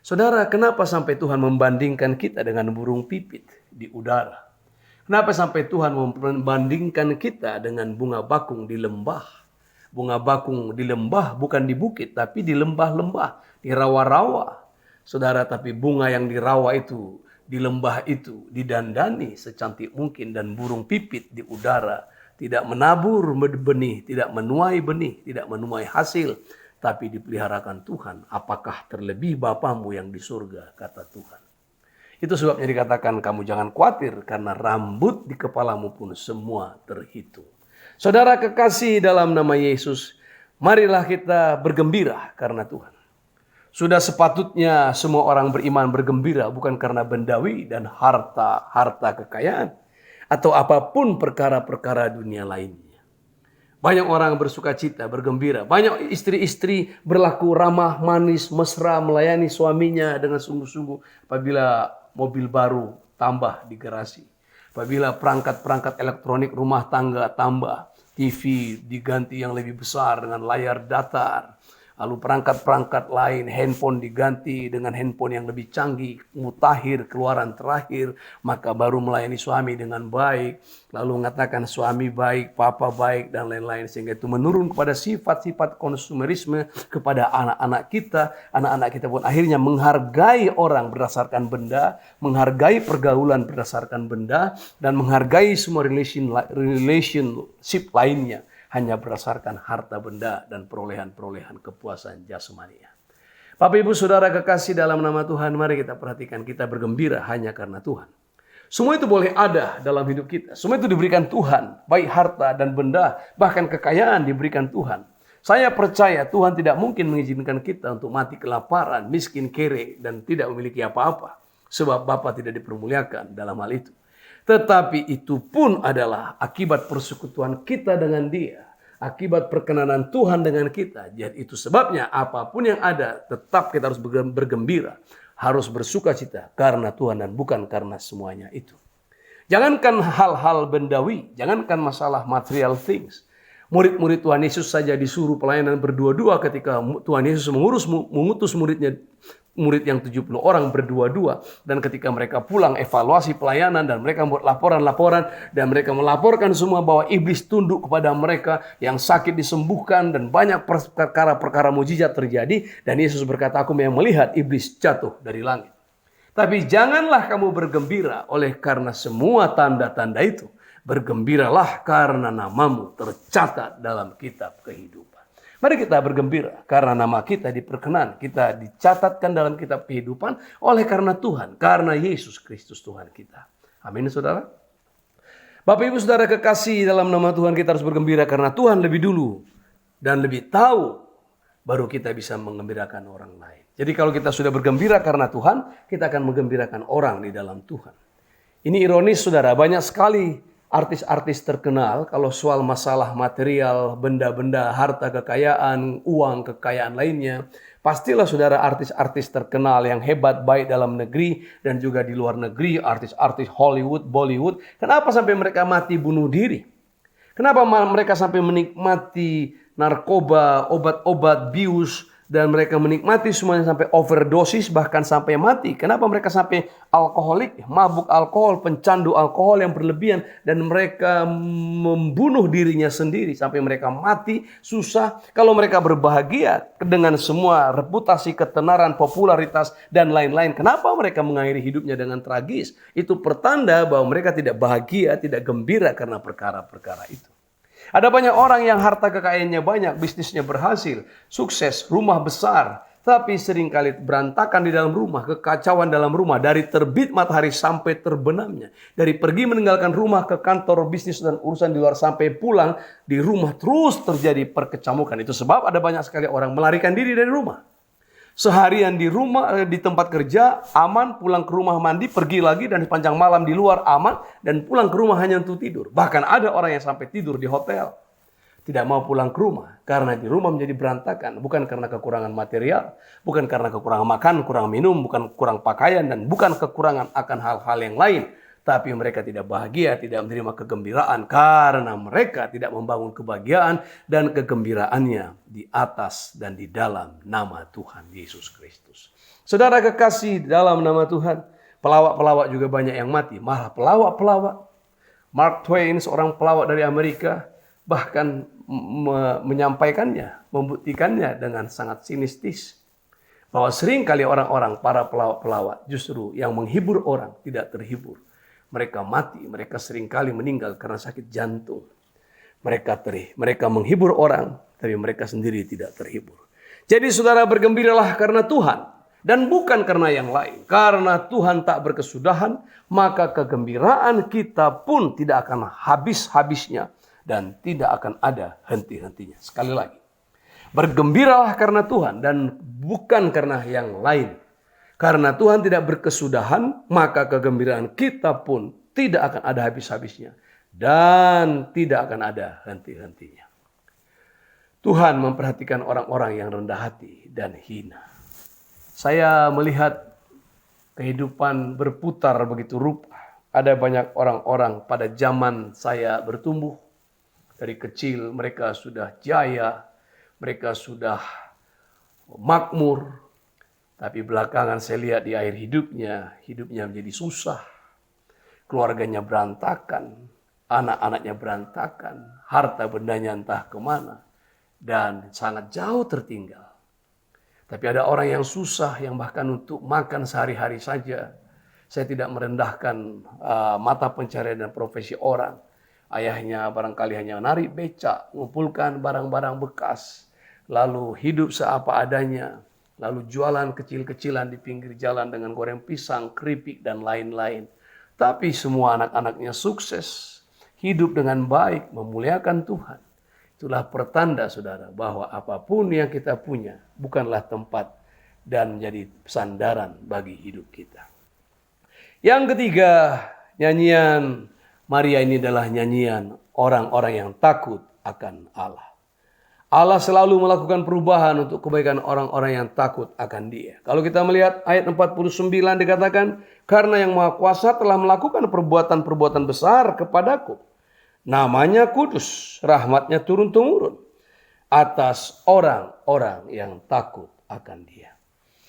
Saudara, kenapa sampai Tuhan membandingkan kita dengan burung pipit di udara? Kenapa sampai Tuhan membandingkan kita dengan bunga bakung di lembah? Bunga bakung di lembah bukan di bukit, tapi di lembah-lembah, di rawa-rawa. Saudara, tapi bunga yang di rawa itu, di lembah itu, didandani secantik mungkin. Dan burung pipit di udara tidak menabur benih, tidak menuai benih, tidak menuai hasil. Tapi dipeliharakan Tuhan. Apakah terlebih Bapamu yang di surga, kata Tuhan. Itu sebabnya dikatakan kamu jangan khawatir karena rambut di kepalamu pun semua terhitung. Saudara kekasih dalam nama Yesus, marilah kita bergembira karena Tuhan. Sudah sepatutnya semua orang beriman bergembira bukan karena bendawi dan harta kekayaan atau apapun perkara-perkara dunia lainnya. Banyak orang bersuka cita, bergembira. Banyak istri-istri berlaku ramah, manis, mesra, melayani suaminya dengan sungguh-sungguh. Apabila mobil baru tambah di garasi. Apabila perangkat-perangkat elektronik rumah tangga tambah. TV diganti yang lebih besar dengan layar datar. Lalu perangkat-perangkat lain, handphone diganti dengan handphone yang lebih canggih, mutakhir, keluaran terakhir, maka baru melayani suami dengan baik, lalu mengatakan suami baik, papa baik, dan lain-lain. Sehingga itu menurun kepada sifat-sifat konsumerisme kepada anak-anak kita pun akhirnya menghargai orang berdasarkan benda, menghargai pergaulan berdasarkan benda, dan menghargai semua relationship lainnya hanya berdasarkan harta benda dan perolehan-perolehan kepuasan jasmania. Bapak Ibu Saudara kekasih dalam nama Tuhan, mari kita perhatikan kita bergembira hanya karena Tuhan. Semua itu boleh ada dalam hidup kita. Semua itu diberikan Tuhan, baik harta dan benda, bahkan kekayaan diberikan Tuhan. Saya percaya Tuhan tidak mungkin mengizinkan kita untuk mati kelaparan, miskin, kere, dan tidak memiliki apa-apa. Sebab Bapa tidak dipermuliakan dalam hal itu. Tetapi itu pun adalah akibat persekutuan kita dengan Dia. Akibat perkenanan Tuhan dengan kita. Jadi itu sebabnya apapun yang ada tetap kita harus bergembira. Harus bersuka cita karena Tuhan dan bukan karena semuanya itu. Jangankan hal-hal bendawi, jangankan masalah material things. Murid-murid Tuhan Yesus saja disuruh pelayanan berdua-dua ketika Tuhan Yesus mengutus murid yang 70 orang berdua-dua. Dan ketika mereka pulang evaluasi pelayanan dan mereka membuat laporan-laporan dan mereka melaporkan semua bahwa iblis tunduk kepada mereka, yang sakit disembuhkan dan banyak perkara-perkara mujizat terjadi. Dan Yesus berkata, aku yang melihat iblis jatuh dari langit. Tapi janganlah kamu bergembira oleh karena semua tanda-tanda itu. Bergembiralah karena namamu tercatat dalam kitab kehidupan. Mari kita bergembira karena nama kita diperkenan. Kita dicatatkan dalam kitab kehidupan oleh karena Tuhan. Karena Yesus Kristus Tuhan kita. Amin saudara. Bapak ibu saudara kekasih, dalam nama Tuhan kita harus bergembira karena Tuhan lebih dulu dan lebih tahu. Baru kita bisa menggembirakan orang lain. Jadi kalau kita sudah bergembira karena Tuhan, kita akan menggembirakan orang di dalam Tuhan. Ini ironis saudara, banyak sekali artis-artis terkenal kalau soal masalah material, benda-benda, harta kekayaan, uang, kekayaan lainnya. Pastilah saudara artis-artis terkenal yang hebat baik dalam negeri dan juga di luar negeri, artis-artis Hollywood, Bollywood. Kenapa sampai mereka mati bunuh diri? Kenapa mereka sampai menikmati narkoba, obat-obat, bius, dan mereka menikmati semuanya sampai overdosis, bahkan sampai mati. Kenapa mereka sampai alkoholik, mabuk alkohol, pencandu alkohol yang berlebihan, dan mereka membunuh dirinya sendiri sampai mereka mati, susah. Kalau mereka berbahagia dengan semua reputasi, ketenaran, popularitas, dan lain-lain, kenapa mereka mengakhiri hidupnya dengan tragis? Itu pertanda bahwa mereka tidak bahagia, tidak gembira karena perkara-perkara itu. Ada banyak orang yang harta kekayaannya banyak, bisnisnya berhasil, sukses, rumah besar. Tapi seringkali berantakan di dalam rumah, kekacauan dalam rumah. Dari terbit matahari sampai terbenamnya. Dari pergi meninggalkan rumah ke kantor, bisnis dan urusan di luar sampai pulang. Di rumah terus terjadi perkecamukan. Itu sebab ada banyak sekali orang melarikan diri dari rumah. Seharian di rumah, di tempat kerja, aman, pulang ke rumah mandi, pergi lagi, dan sepanjang malam di luar aman, dan pulang ke rumah hanya untuk tidur. Bahkan ada orang yang sampai tidur di hotel. Tidak mau pulang ke rumah, karena di rumah menjadi berantakan. Bukan karena kekurangan material, bukan karena kekurangan makan, kurang minum, bukan kurang pakaian, dan bukan kekurangan akan hal-hal yang lain. Tapi mereka tidak bahagia, tidak menerima kegembiraan karena mereka tidak membangun kebahagiaan dan kegembiraannya di atas dan di dalam nama Tuhan Yesus Kristus. Saudara kekasih, dalam nama Tuhan, pelawak-pelawak juga banyak yang mati. Malah pelawak-pelawak, Mark Twain, seorang pelawak dari Amerika, bahkan menyampaikannya, membuktikannya dengan sangat sinistis. Bahwa sering kali orang-orang, para pelawak-pelawak, justru yang menghibur orang tidak terhibur. Mereka mati, mereka seringkali meninggal karena sakit jantung. Mereka menghibur orang, tapi mereka sendiri tidak terhibur. Jadi saudara bergembiralah karena Tuhan, dan bukan karena yang lain. Karena Tuhan tak berkesudahan, maka kegembiraan kita pun tidak akan habis-habisnya, dan tidak akan ada henti-hentinya. Sekali lagi, bergembiralah karena Tuhan, dan bukan karena yang lain. Karena Tuhan tidak berkesudahan, maka kegembiraan kita pun tidak akan ada habis-habisnya. Dan tidak akan ada henti-hentinya. Tuhan memperhatikan orang-orang yang rendah hati dan hina. Saya melihat kehidupan berputar begitu rupa. Ada banyak orang-orang pada zaman saya bertumbuh. Dari kecil mereka sudah jaya, mereka sudah makmur. Tapi belakangan saya lihat di akhir hidupnya menjadi susah. Keluarganya berantakan, anak-anaknya berantakan, harta bendanya entah kemana, dan sangat jauh tertinggal. Tapi ada orang yang susah, yang bahkan untuk makan sehari-hari saja. Saya tidak merendahkan mata pencarian dan profesi orang. Ayahnya barangkali hanya narik becak, mengumpulkan barang-barang bekas, lalu hidup seapa adanya. Lalu jualan kecil-kecilan di pinggir jalan dengan goreng pisang, keripik, dan lain-lain. Tapi semua anak-anaknya sukses, hidup dengan baik, memuliakan Tuhan. Itulah pertanda saudara bahwa apapun yang kita punya bukanlah tempat dan menjadi sandaran bagi hidup kita. Yang ketiga, nyanyian Maria ini adalah nyanyian orang-orang yang takut akan Allah. Allah selalu melakukan perubahan untuk kebaikan orang-orang yang takut akan Dia. Kalau kita melihat ayat 49 dikatakan, karena yang Maha Kuasa telah melakukan perbuatan-perbuatan besar kepadaku. Namanya kudus, rahmatnya turun-temurun atas orang-orang yang takut akan Dia.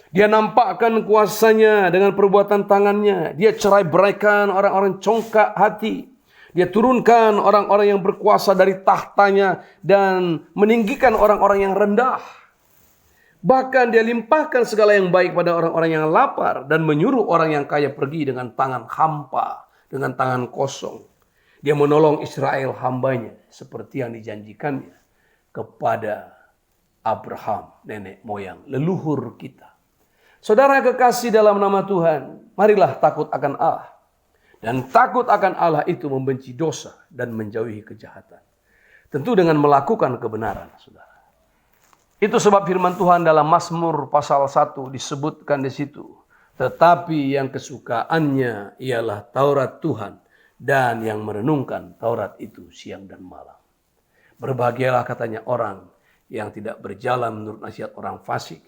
Dia nampakkan kuasanya dengan perbuatan tangannya. Dia cerai-beraikan orang-orang congkak hati. Dia turunkan orang-orang yang berkuasa dari tahtanya dan meninggikan orang-orang yang rendah. Bahkan dia limpahkan segala yang baik pada orang-orang yang lapar dan menyuruh orang yang kaya pergi dengan tangan hampa, dengan tangan kosong. Dia menolong Israel hambanya seperti yang dijanjikannya kepada Abraham, nenek moyang, leluhur kita. Saudara kekasih dalam nama Tuhan, marilah takut akan Allah. Dan takut akan Allah itu membenci dosa dan menjauhi kejahatan. Tentu dengan melakukan kebenaran, saudara. Itu sebab firman Tuhan dalam Mazmur pasal 1 disebutkan di situ. Tetapi yang kesukaannya ialah Taurat Tuhan dan yang merenungkan Taurat itu siang dan malam. Berbahagialah katanya orang yang tidak berjalan menurut nasihat orang fasik.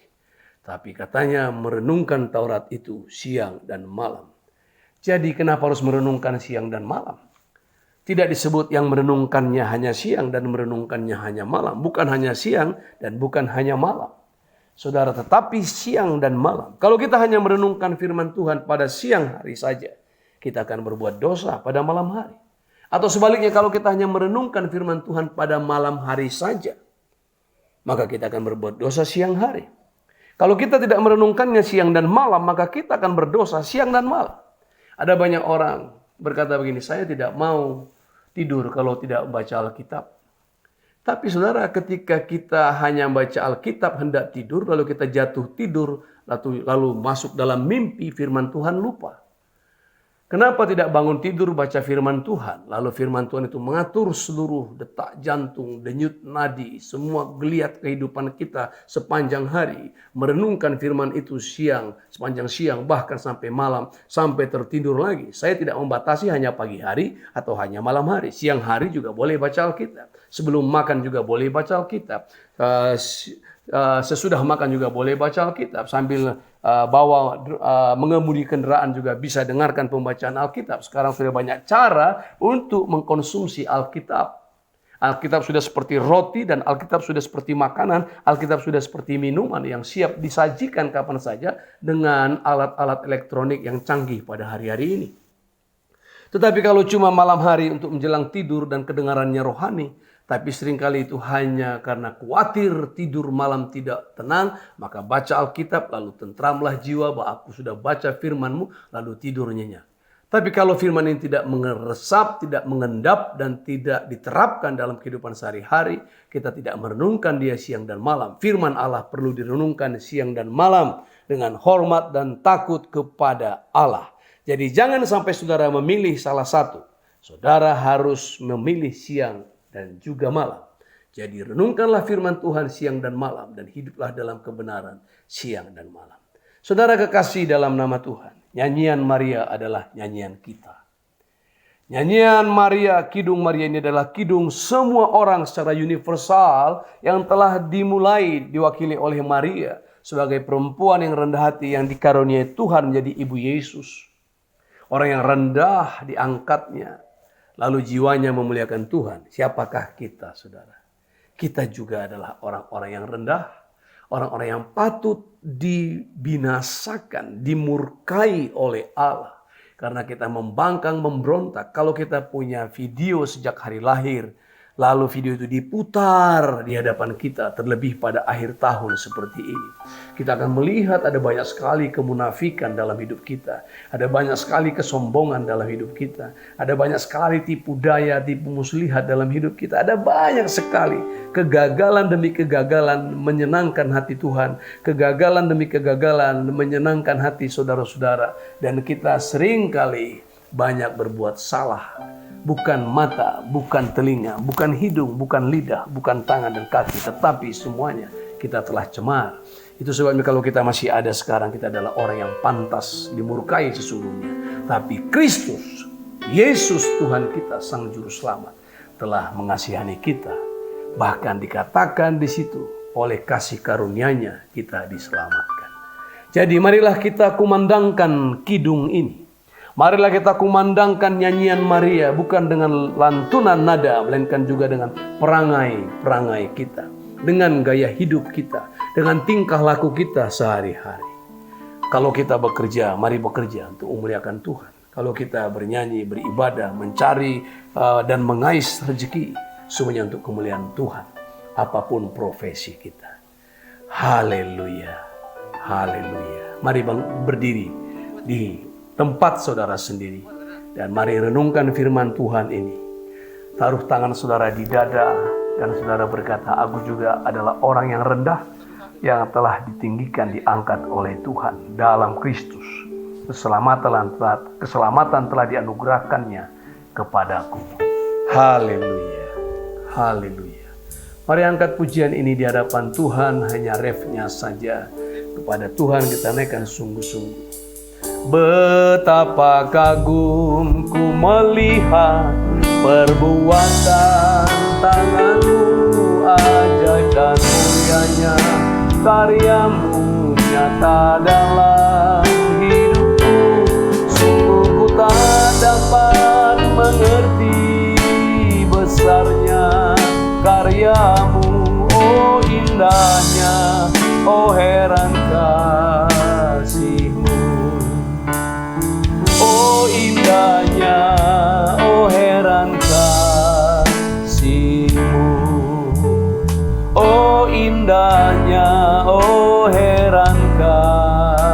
Tapi katanya merenungkan Taurat itu siang dan malam. Jadi kenapa harus merenungkan siang dan malam? Tidak disebut yang merenungkannya hanya siang dan merenungkannya hanya malam. Bukan hanya siang dan bukan hanya malam. Saudara, tetapi siang dan malam. Kalau kita hanya merenungkan firman Tuhan pada siang hari saja, kita akan berbuat dosa pada malam hari. Atau sebaliknya, kalau kita hanya merenungkan firman Tuhan pada malam hari saja, maka kita akan berbuat dosa siang hari. Kalau kita tidak merenungkannya siang dan malam, maka kita akan berdosa siang dan malam. Ada banyak orang berkata begini, saya tidak mau tidur kalau tidak baca Alkitab. Tapi saudara, ketika kita hanya baca Alkitab hendak tidur, lalu kita jatuh tidur, lalu masuk dalam mimpi, firman Tuhan lupa. Kenapa tidak bangun tidur baca firman Tuhan? Lalu firman Tuhan itu mengatur seluruh detak jantung, denyut nadi, semua geliat kehidupan kita sepanjang hari. Merenungkan firman itu sepanjang siang, bahkan sampai malam, sampai tertidur lagi. Saya tidak membatasi hanya pagi hari atau hanya malam hari. Siang hari juga boleh baca Alkitab. Sebelum makan juga boleh baca Alkitab. Sesudah makan juga boleh baca Alkitab. Sambil mengemudi kendaraan juga bisa dengarkan pembacaan Alkitab. Sekarang sudah banyak cara untuk mengkonsumsi Alkitab. Alkitab sudah seperti roti dan Alkitab sudah seperti makanan. Alkitab sudah seperti minuman yang siap disajikan kapan saja dengan alat-alat elektronik yang canggih pada hari-hari ini. Tetapi kalau cuma malam hari untuk menjelang tidur dan kedengarannya rohani, tapi seringkali itu hanya karena khawatir tidur malam tidak tenang, maka baca Alkitab, lalu tentramlah jiwa bahwa aku sudah baca firman-Mu, lalu tidur nyenyak. Tapi kalau firman ini tidak meresap, tidak mengendap, dan tidak diterapkan dalam kehidupan sehari-hari, kita tidak merenungkan dia siang dan malam. Firman Allah perlu direnungkan siang dan malam dengan hormat dan takut kepada Allah. Jadi jangan sampai saudara memilih salah satu. Saudara harus memilih siang dan juga malam. Jadi renungkanlah firman Tuhan siang dan malam dan hiduplah dalam kebenaran siang dan malam. Saudara kekasih dalam nama Tuhan, nyanyian Maria adalah nyanyian kita. Nyanyian Maria, kidung Maria ini adalah kidung semua orang secara universal yang telah dimulai diwakili oleh Maria sebagai perempuan yang rendah hati yang dikaruniai Tuhan menjadi ibu Yesus. Orang yang rendah diangkatnya. Lalu jiwanya memuliakan Tuhan. Siapakah kita, saudara? Kita juga adalah orang-orang yang rendah. Orang-orang yang patut dibinasakan, dimurkai oleh Allah. Karena kita membangkang, memberontak. Kalau kita punya video sejak hari lahir, lalu video itu diputar di hadapan kita, terlebih pada akhir tahun seperti ini. Kita akan melihat ada banyak sekali kemunafikan dalam hidup kita. Ada banyak sekali kesombongan dalam hidup kita. Ada banyak sekali tipu daya, tipu muslihat dalam hidup kita. Ada banyak sekali kegagalan demi kegagalan menyenangkan hati Tuhan. Kegagalan demi kegagalan menyenangkan hati saudara-saudara. Dan kita seringkali banyak berbuat salah. Bukan mata, bukan telinga, bukan hidung, bukan lidah, bukan tangan dan kaki. Tetapi semuanya kita telah cemar. Itu sebabnya kalau kita masih ada sekarang, kita adalah orang yang pantas dimurkai sesungguhnya. Tapi Kristus Yesus Tuhan kita, Sang Juru Selamat, telah mengasihani kita. Bahkan dikatakan di situ, oleh kasih karunia-Nya kita diselamatkan. Jadi marilah kita kumandangkan kidung ini. Marilah kita kumandangkan nyanyian Maria bukan dengan lantunan nada, melainkan juga dengan perangai-perangai kita, dengan gaya hidup kita, dengan tingkah laku kita sehari-hari. Kalau kita bekerja, mari bekerja untuk memuliakan Tuhan. Kalau kita bernyanyi, beribadah, mencari dan mengais rezeki, semuanya untuk kemuliaan Tuhan. Apapun profesi kita. Haleluya. Haleluya. Mari berdiri di tempat saudara sendiri. Dan mari renungkan firman Tuhan ini. Taruh tangan saudara di dada. Dan saudara berkata, aku juga adalah orang yang rendah. Yang telah ditinggikan, diangkat oleh Tuhan dalam Kristus. Keselamatan telah dianugerahkannya kepadaku. Haleluya. Haleluya. Mari angkat pujian ini di hadapan Tuhan. Hanya refnya saja. Kepada Tuhan kita naikkan sungguh-sungguh. Betapa kagum ku melihat perbuatan tangan-Mu, ajaib dan mulianya karya-Mu nyata dalam hidupku. Sungguh ku tak dapat mengerti besarnya karya-Mu, oh indahnya, oh heran kasih-Mu. Oh indahnya, oh heran kasih-Mu. Oh indahnya, oh heran kasih-Mu.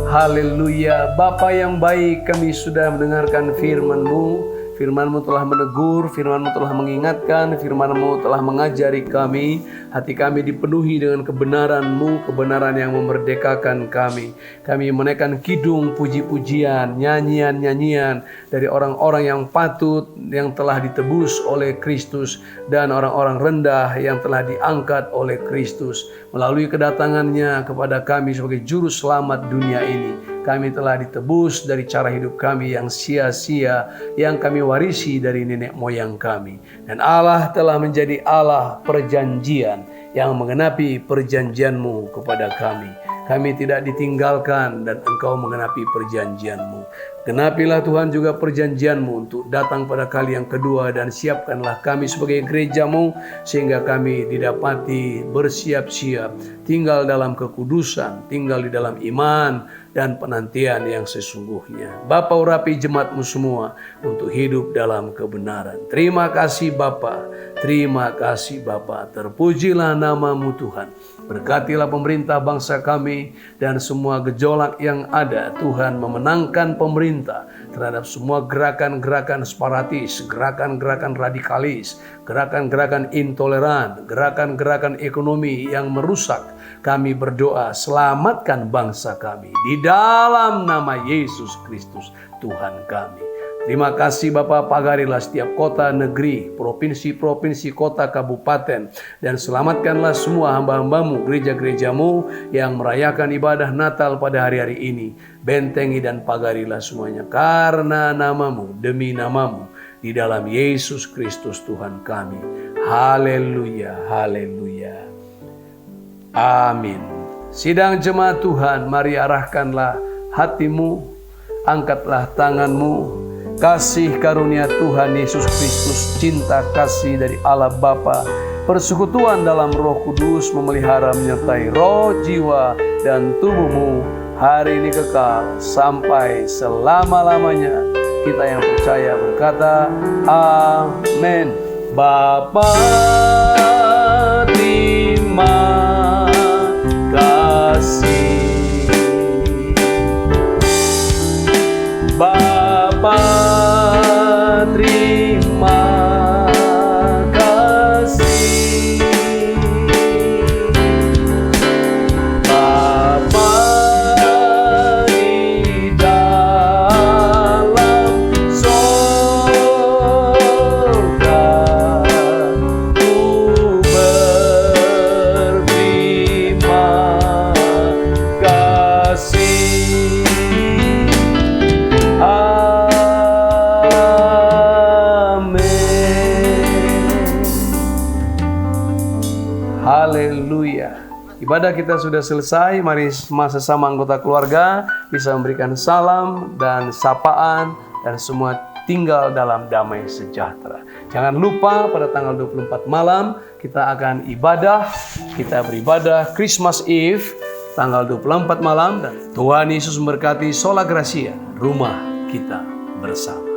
Haleluya. Bapa yang baik, kami sudah mendengarkan firman-Mu. Firman-Mu telah menegur, Firman-Mu telah mengingatkan, Firman-Mu telah mengajari kami. Hati kami dipenuhi dengan kebenaran-Mu, kebenaran yang memerdekakan kami. Kami menaikkan kidung puji-pujian, nyanyian-nyanyian dari orang-orang yang patut, yang telah ditebus oleh Kristus, dan orang-orang rendah yang telah diangkat oleh Kristus. Melalui kedatangan-Nya kepada kami sebagai juru selamat dunia ini, kami telah ditebus dari cara hidup kami yang sia-sia, yang kami warisi dari nenek moyang kami. Dan Allah telah menjadi Allah perjanjian yang menggenapi perjanjian-Mu kepada kami. Kami tidak ditinggalkan dan Engkau menggenapi perjanjian-Mu. Genapilah Tuhan juga perjanjian-Mu untuk datang pada kali yang kedua, dan siapkanlah kami sebagai gereja-Mu sehingga kami didapati bersiap-siap tinggal dalam kekudusan, tinggal di dalam iman dan penantian yang sesungguhnya. Bapa, urapi jemaat-Mu semua untuk hidup dalam kebenaran. Terima kasih Bapa, terima kasih Bapa. Terpujilah nama-Mu Tuhan. Berkatilah pemerintah bangsa kami dan semua gejolak yang ada. Tuhan memenangkan pemerintah terhadap semua gerakan-gerakan separatis, gerakan-gerakan radikalis, gerakan-gerakan intoleran, gerakan-gerakan ekonomi yang merusak. Kami berdoa, selamatkan bangsa kami di dalam nama Yesus Kristus Tuhan kami. Terima kasih Bapak, pagarilah setiap kota, negeri, provinsi-provinsi, kota, kabupaten, dan selamatkanlah semua hamba-hamba-Mu, gereja-gereja-Mu yang merayakan ibadah Natal pada hari-hari ini. Bentengi dan pagarilah semuanya karena nama-Mu, demi nama-Mu, di dalam Yesus Kristus Tuhan kami. Haleluya, haleluya. Amin. Sidang jemaat Tuhan, mari arahkanlah hatimu, angkatlah tanganmu. Kasih karunia Tuhan Yesus Kristus, cinta kasih dari Allah Bapa, persekutuan dalam Roh Kudus memelihara menyertai roh, jiwa, dan tubuhmu hari ini kekal sampai selama-lamanya. Kita yang percaya berkata, amin. Bapa, terima kasih. Bapa, terima kasih. Bapa di dalam sorga, Haleluya. Ibadah kita sudah selesai. Mari sesama anggota keluarga bisa memberikan salam dan sapaan dan semua tinggal dalam damai sejahtera. Jangan lupa pada tanggal 24 malam kita akan ibadah. Kita beribadah Christmas Eve tanggal 24 malam dan Tuhan Yesus memberkati. Sola Gracia, rumah kita bersama.